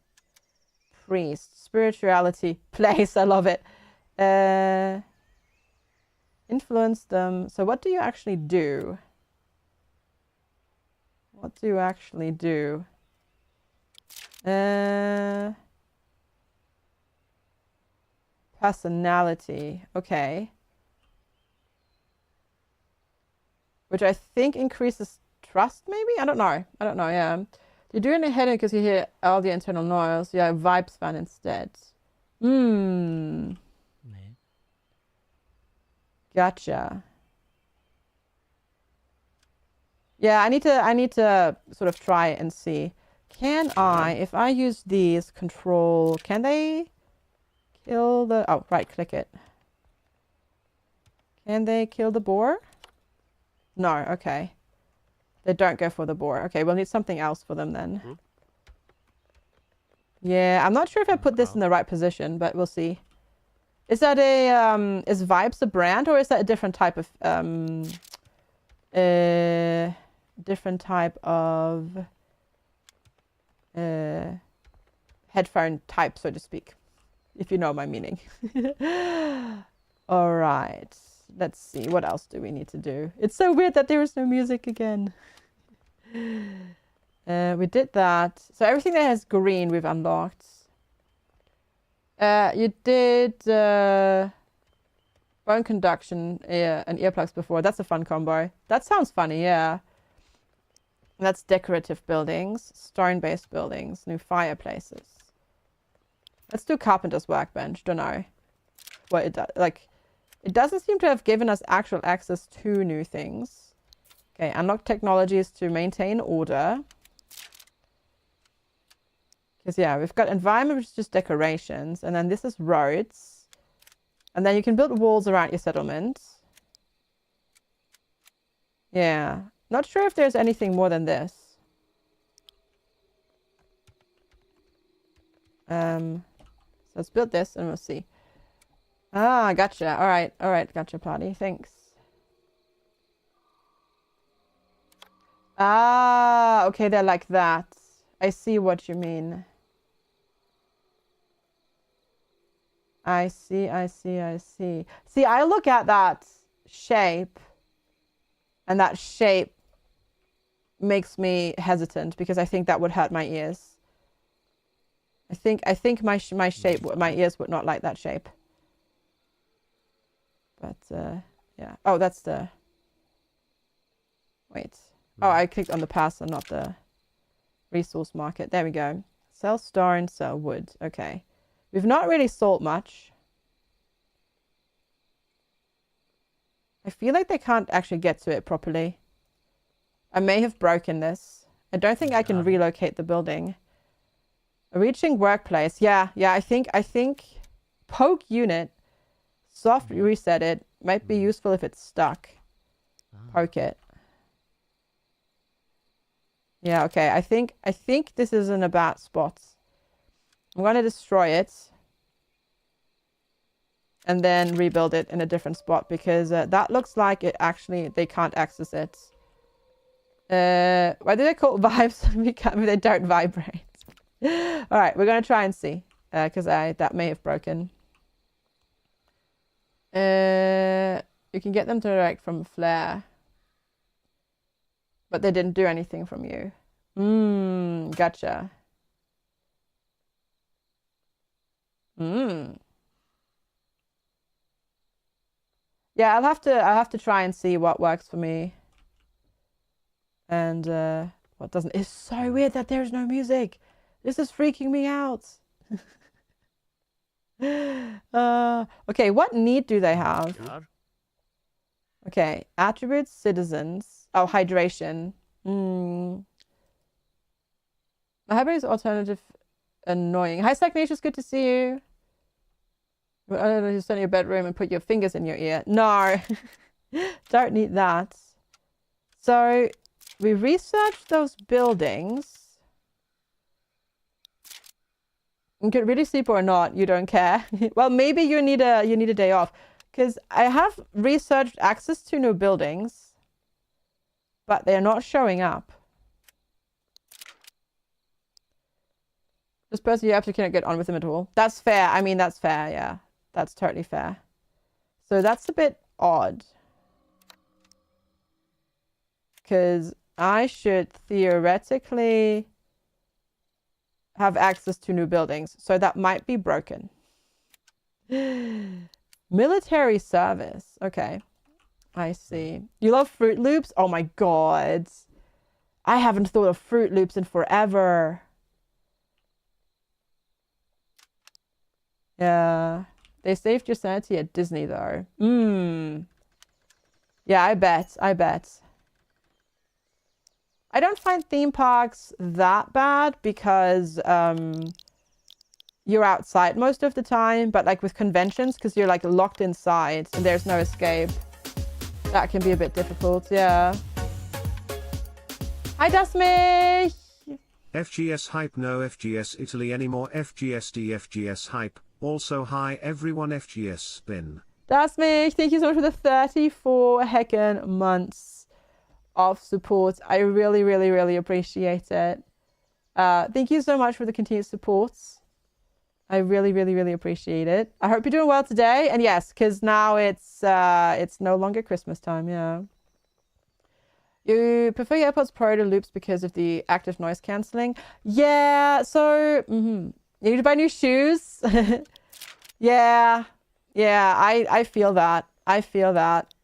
priest, spirituality, place. I love it. Influence them. So what do you actually do? What do you actually do? Personality. Okay. Which I think increases trust, maybe? I don't know. I don't know, yeah. You're doing a headache because you hear all the internal noise. Yeah, vibes fan instead. Nee. Gotcha. Yeah, I need to sort of try and see. Can I, if I use these control, can they kill the, oh, right click it. Can they kill the boar? No, okay. They don't go for the boar. Okay, we'll need something else for them then. Yeah, I'm not sure if I put this in the right position, but we'll see. Is that a, is Vibes a brand or is that a different type of, headphone type, so to speak, if you know my meaning. All right. Let's see. What else do we need to do? It's so weird that there is no music again. We did that. So everything that has green, we've unlocked. You did bone conduction and earplugs before. That's a fun combo. That sounds funny, yeah. That's decorative buildings, stone-based buildings, new fireplaces. Let's do carpenter's workbench. Don't know what it does. Like, it doesn't seem to have given us actual access to new things. Okay, unlock technologies to maintain order. Because, yeah, we've got environment, which is just decorations. And then this is roads. And then you can build walls around your settlement. Yeah. Not sure if there's anything more than this. So let's build this and we'll see. Ah, gotcha. All right. All right. Gotcha, party. Thanks. Ah, okay. They're like that. I see what you mean. I see. See, I look at that shape and that shape makes me hesitant because I think that would hurt my ears. I think my shape, my ears would not like that shape. But yeah. Oh, that's the. Wait. Oh, I clicked on the pass and not the resource market. There we go. Sell stone, sell wood. Okay. We've not really sold much. I feel like they can't actually get to it properly. I may have broken this. I don't think I can relocate the building. Reaching workplace. Yeah, I think poke unit, soft reset it. Might be useful if it's stuck. Poke it. Yeah, okay. I think this is in a bad spot. I'm going to destroy it. And then rebuild it in a different spot because that looks like it actually, they can't access it. Why do they call it vibes? They don't vibrate. All right, we're going to try and see because that may have broken. You can get them direct from Flare. But they didn't do anything from you. Gotcha. Yeah, I'll have to try and see what works for me. And what doesn't. It's so weird that there's no music. This is freaking me out. Okay, what need do they have? Okay, attributes, citizens. Oh, hydration. My hybrid alternative annoying. Hi, Sagnatius, good to see you. I don't know, you stand in your bedroom and put your fingers in your ear. No, don't need that. So we researched those buildings. You could really sleep or not. You don't care. Well, maybe you need a day off. Because I have researched access to new buildings, but they're not showing up. This person, you absolutely cannot get on with them at all. That's fair. I mean, that's fair. Yeah, that's totally fair. So that's a bit odd. Because I should theoretically have access to new buildings. So that might be broken. Military service. Okay. I see. You love Fruit Loops? Oh my God. I haven't thought of Fruit Loops in forever. Yeah. They saved your sanity at Disney though. Yeah, I bet. I bet. I don't find theme parks that bad because you're outside most of the time, but like with conventions, because you're like locked inside and there's no escape, that can be a bit difficult. Yeah. Hi, Dasmich! FGS hype, no FGS Italy anymore, FGSD FGS hype. Also hi everyone, FGS spin. Dasmich, thank you so much for the 34 heckin' months of support. I really, really, really appreciate it. Thank you so much for the continued support. I really, really, really appreciate it. I hope you're doing well today. And yes, because now it's no longer Christmas time. Yeah. You prefer your AirPods Pro to Loops because of the active noise cancelling? Yeah. So you need to buy new shoes. Yeah. Yeah. I feel that. I feel that.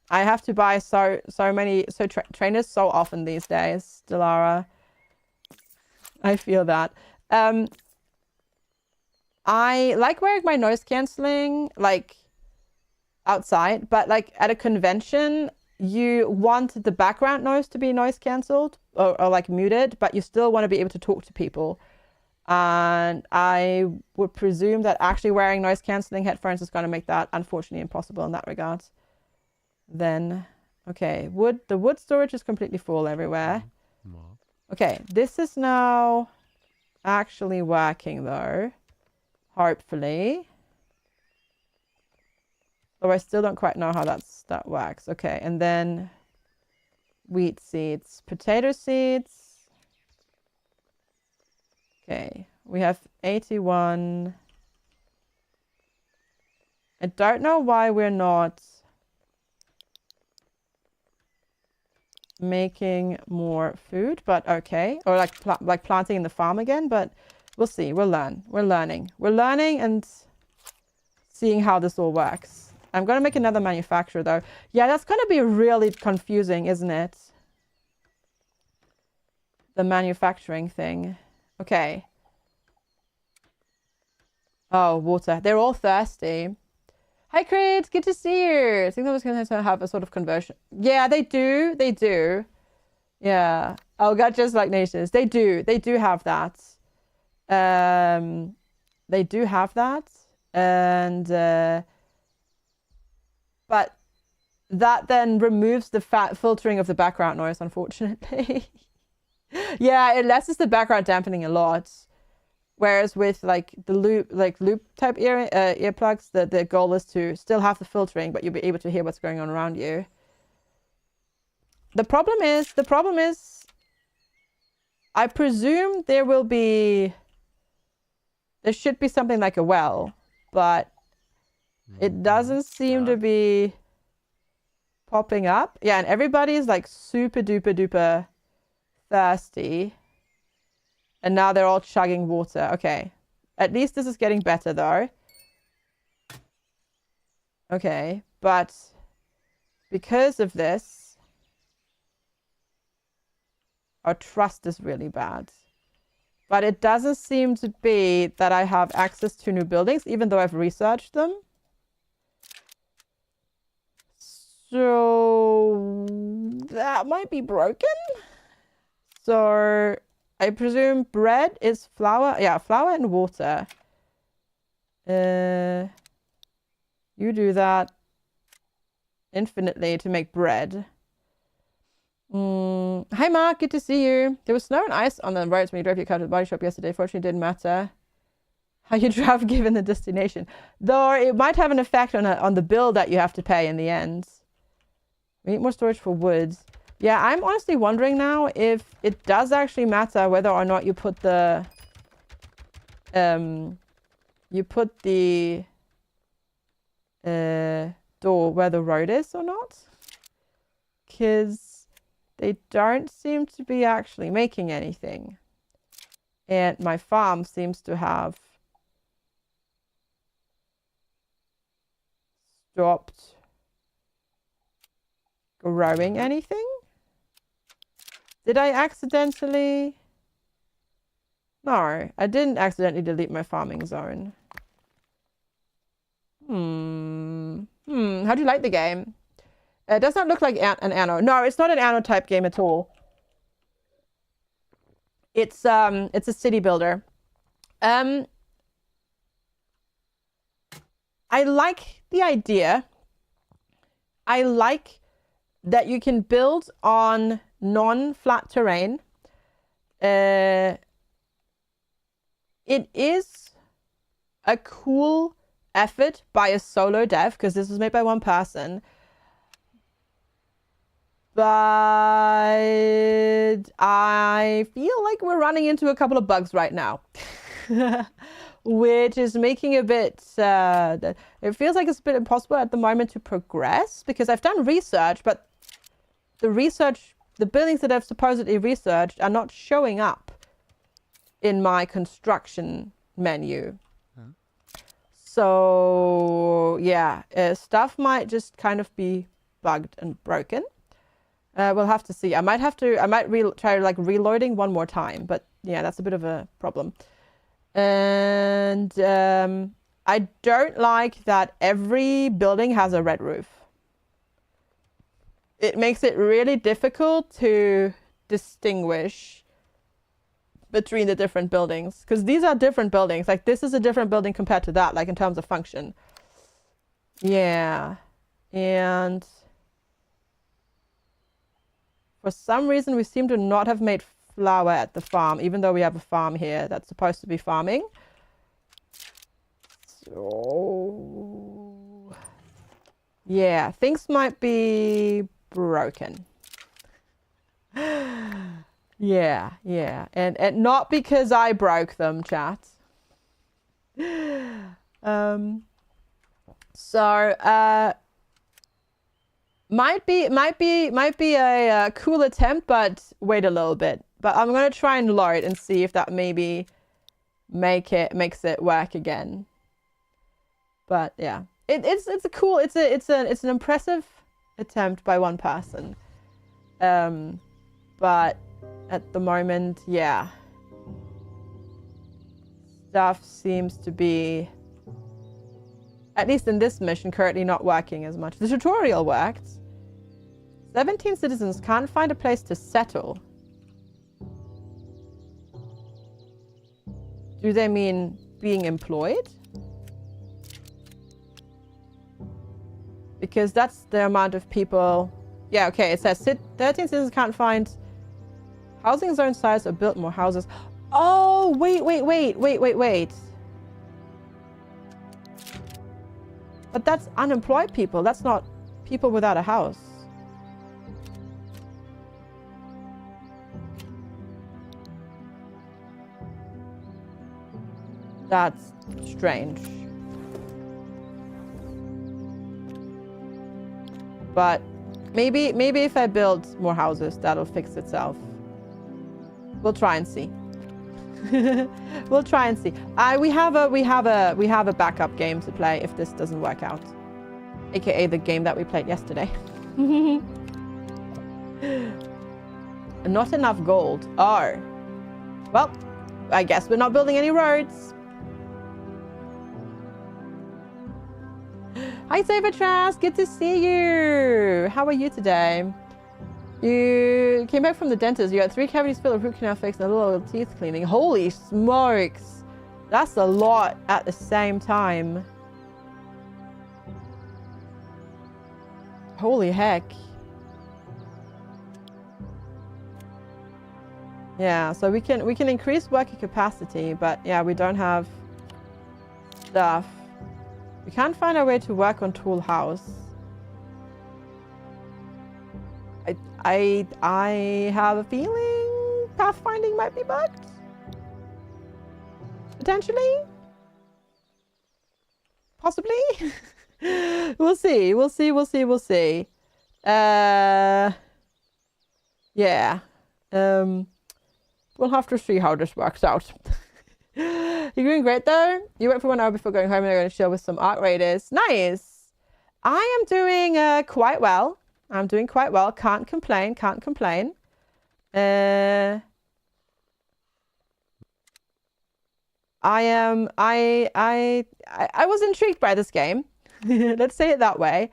I have to buy so many trainers so often these days, Delara. I feel that. I like wearing my noise cancelling like outside, but like at a convention, you want the background noise to be noise cancelled or like muted, but you still want to be able to talk to people. And I would presume that actually wearing noise cancelling headphones is going to make that unfortunately impossible in that regard. Then, okay, the wood storage is completely full everywhere. Okay, this is now actually working though. Hopefully. Though I still don't quite know how that works. Okay, and then wheat seeds, potato seeds. Okay, we have 81. I don't know why we're not making more food, but okay. Or like planting in the farm again, but we'll see. We'll learn. We're learning. We're learning and seeing how this all works. I'm going to make another manufacturer though. Yeah, that's going to be really confusing, isn't it? The manufacturing thing. Okay. Oh, water. They're all thirsty. Hi, Creed. Good to see you. I think that was going to have a sort of conversion. Yeah, they do. They do. Yeah. Oh, God, just like nations. They do. They do have that. They do have that. And, but that then removes the filtering of the background noise, unfortunately. Yeah, it lessens the background dampening a lot. Whereas with like the loop type earplugs, the goal is to still have the filtering, but you'll be able to hear what's going on around you. The problem is, I presume there should be something like a well, but it doesn't seem to be popping up. Yeah, and everybody's like super duper duper thirsty. And now they're all chugging water. Okay. At least this is getting better though. Okay. But because of this, our trust is really bad. But it doesn't seem to be that I have access to new buildings, even though I've researched them. So that might be broken. So I presume bread is flour. Yeah, flour and water. You do that infinitely to make bread. Hi, Mark. Good to see you. There was snow and ice on the roads when you drove your car to the body shop yesterday. Fortunately, it didn't matter how you drive given the destination. Though it might have an effect on the bill that you have to pay in the end. We need more storage for wood. Yeah, I'm honestly wondering now if it does actually matter whether or not you put the door where the road is or not. Because they don't seem to be actually making anything. And my farm seems to have stopped growing anything. Did I accidentally? No, I didn't accidentally delete my farming zone. How do you like the game? It does not look like an Anno. No, it's not an Anno type game at all. It's a city builder. I like the idea. I like that you can build on non-flat terrain. It is a cool effort by a solo dev because this was made by one person. But I feel like we're running into a couple of bugs right now. Which is making a bit... it feels like it's a bit impossible at the moment to progress. Because I've done research, but the buildings that I've supposedly researched are not showing up in my construction menu. Huh? So, yeah. Stuff might just kind of be bugged and broken. We'll have to see. I might try like reloading one more time, but yeah, that's a bit of a problem. And I don't like that every building has a red roof. It makes it really difficult to distinguish between the different buildings, because these are different buildings. Like this is a different building compared to that, like in terms of function. Yeah, and for some reason, we seem to not have made flour at the farm, even though we have a farm here that's supposed to be farming. So, yeah, things might be broken. Yeah, and not because I broke them, chat. Might be a cool attempt, but wait a little bit. But I'm gonna try and load and see if that maybe makes it work again. But yeah, it's an impressive attempt by one person. But at the moment, yeah, stuff seems to be, at least in this mission, currently not working as much. The tutorial worked. 17 citizens can't find a place to settle. Do they mean being employed? Because that's the amount of people... Yeah, okay, it says 13 citizens can't find housing zone size or build more houses. Oh, wait. But that's unemployed people. That's not people without a house. That's strange. But maybe if I build more houses, that'll fix itself. We'll try and see. We'll try and see. We have a backup game to play if this doesn't work out, aka the game that we played yesterday. Not enough gold. Oh, well, I guess we're not building any roads. Hi, Sabertrash. Good to see you. How are you today? You came back from the dentist. You got 3 cavities filled with root canal fix and a little teeth cleaning. Holy smokes. That's a lot at the same time. Holy heck. Yeah, so we can increase worker capacity, but yeah, we don't have stuff. We can't find our way to work on Tool House. I have a feeling pathfinding might be bugged. Potentially. Possibly. We'll see. We'll see. We'll see. We'll see. Yeah. We'll have to see how this works out. You're doing great though. You wait for 1 hour before going home and they're going to chill with some art raiders. Nice. I am doing quite well. I'm doing quite well. Can't complain. Can't complain. I was intrigued by this game. Let's say it that way.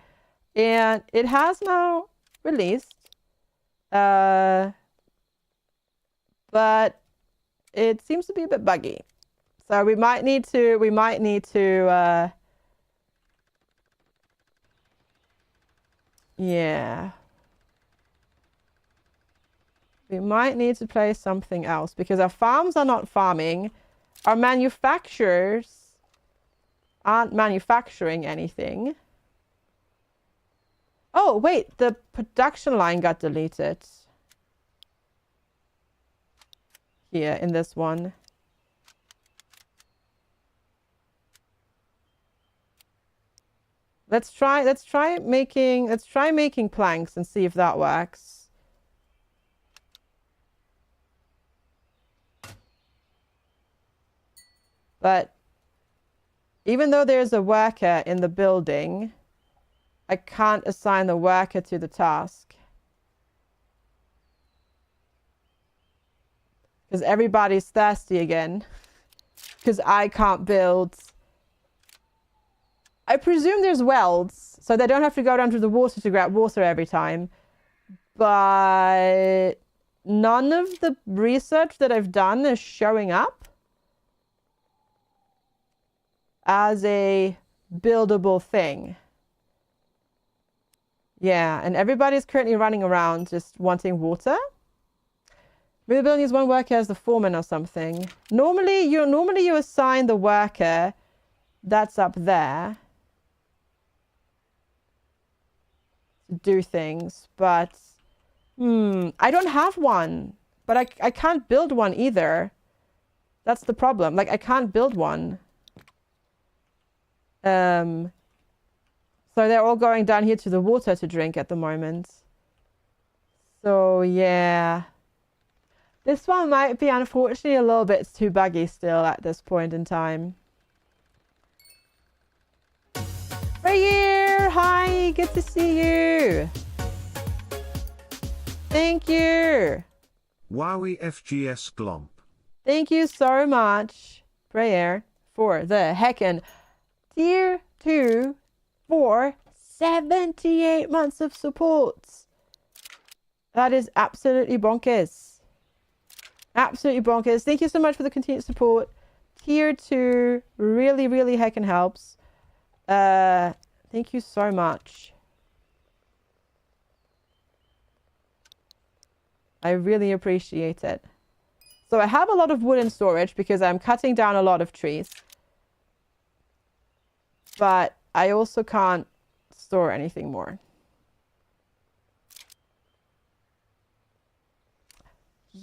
And it has now released. But it seems to be a bit buggy. So we might need to yeah. We might need to play something else because our farms are not farming. Our manufacturers aren't manufacturing anything. Oh, wait, the production line got deleted. Here in this one. Let's try making planks and see if that works. But even though there's a worker in the building, I can't assign the worker to the task. Because everybody's thirsty again. Because I can't build. I presume there's wells, so they don't have to go down to the water to grab water every time. But none of the research that I've done is showing up as a buildable thing. Yeah, and everybody's currently running around just wanting water. Maybe the building is one worker as the foreman or something. Normally you assign the worker that's up there to do things, but I don't have one. But I can't build one either. That's the problem. Like I can't build one. So they're all going down here to the water to drink at the moment. So yeah. This one might be unfortunately a little bit too buggy still at this point in time. Rayir, hi, good to see you. Thank you. Wowie FGS Glomp. Thank you so much, Rayir, for the heckin' tier 2 for 78 months of support. That is absolutely bonkers. Absolutely bonkers. Thank you so much for the continued support. Tier 2 really, really heckin' helps. Thank you so much. I really appreciate it. So I have a lot of wood in storage because I'm cutting down a lot of trees. But I also can't store anything more.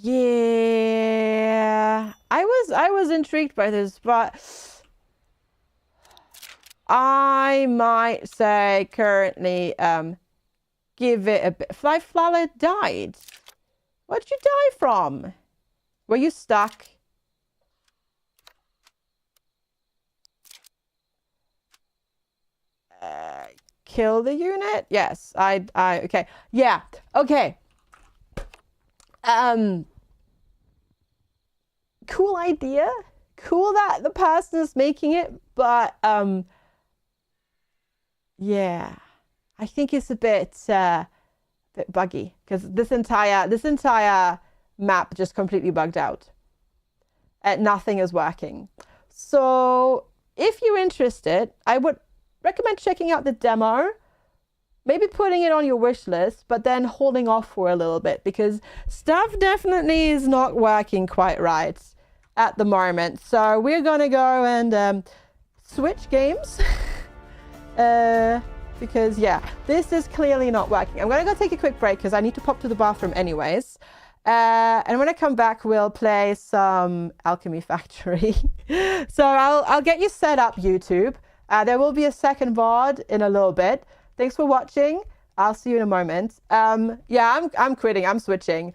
Yeah, I was intrigued by this, but I might say currently give it a bit. Flyflower died. What'd you die from? Were you stuck? Kill the unit? Yes, okay. Yeah, okay. Cool idea. Cool that the person is making it, but yeah, I think it's a bit buggy because this entire map just completely bugged out. Nothing is working. So if you're interested, I would recommend checking out the demo. Maybe putting it on your wish list, but then holding off for a little bit because stuff definitely is not working quite right at the moment. So we're going to go and switch games. Because yeah, this is clearly not working. I'm gonna go take a quick break because I need to pop to the bathroom anyways. And when I come back, we'll play some Alchemy Factory. So I'll get you set up, YouTube. There will be a second VOD in a little bit. Thanks for watching. I'll see you in a moment. Yeah, I'm quitting. I'm switching.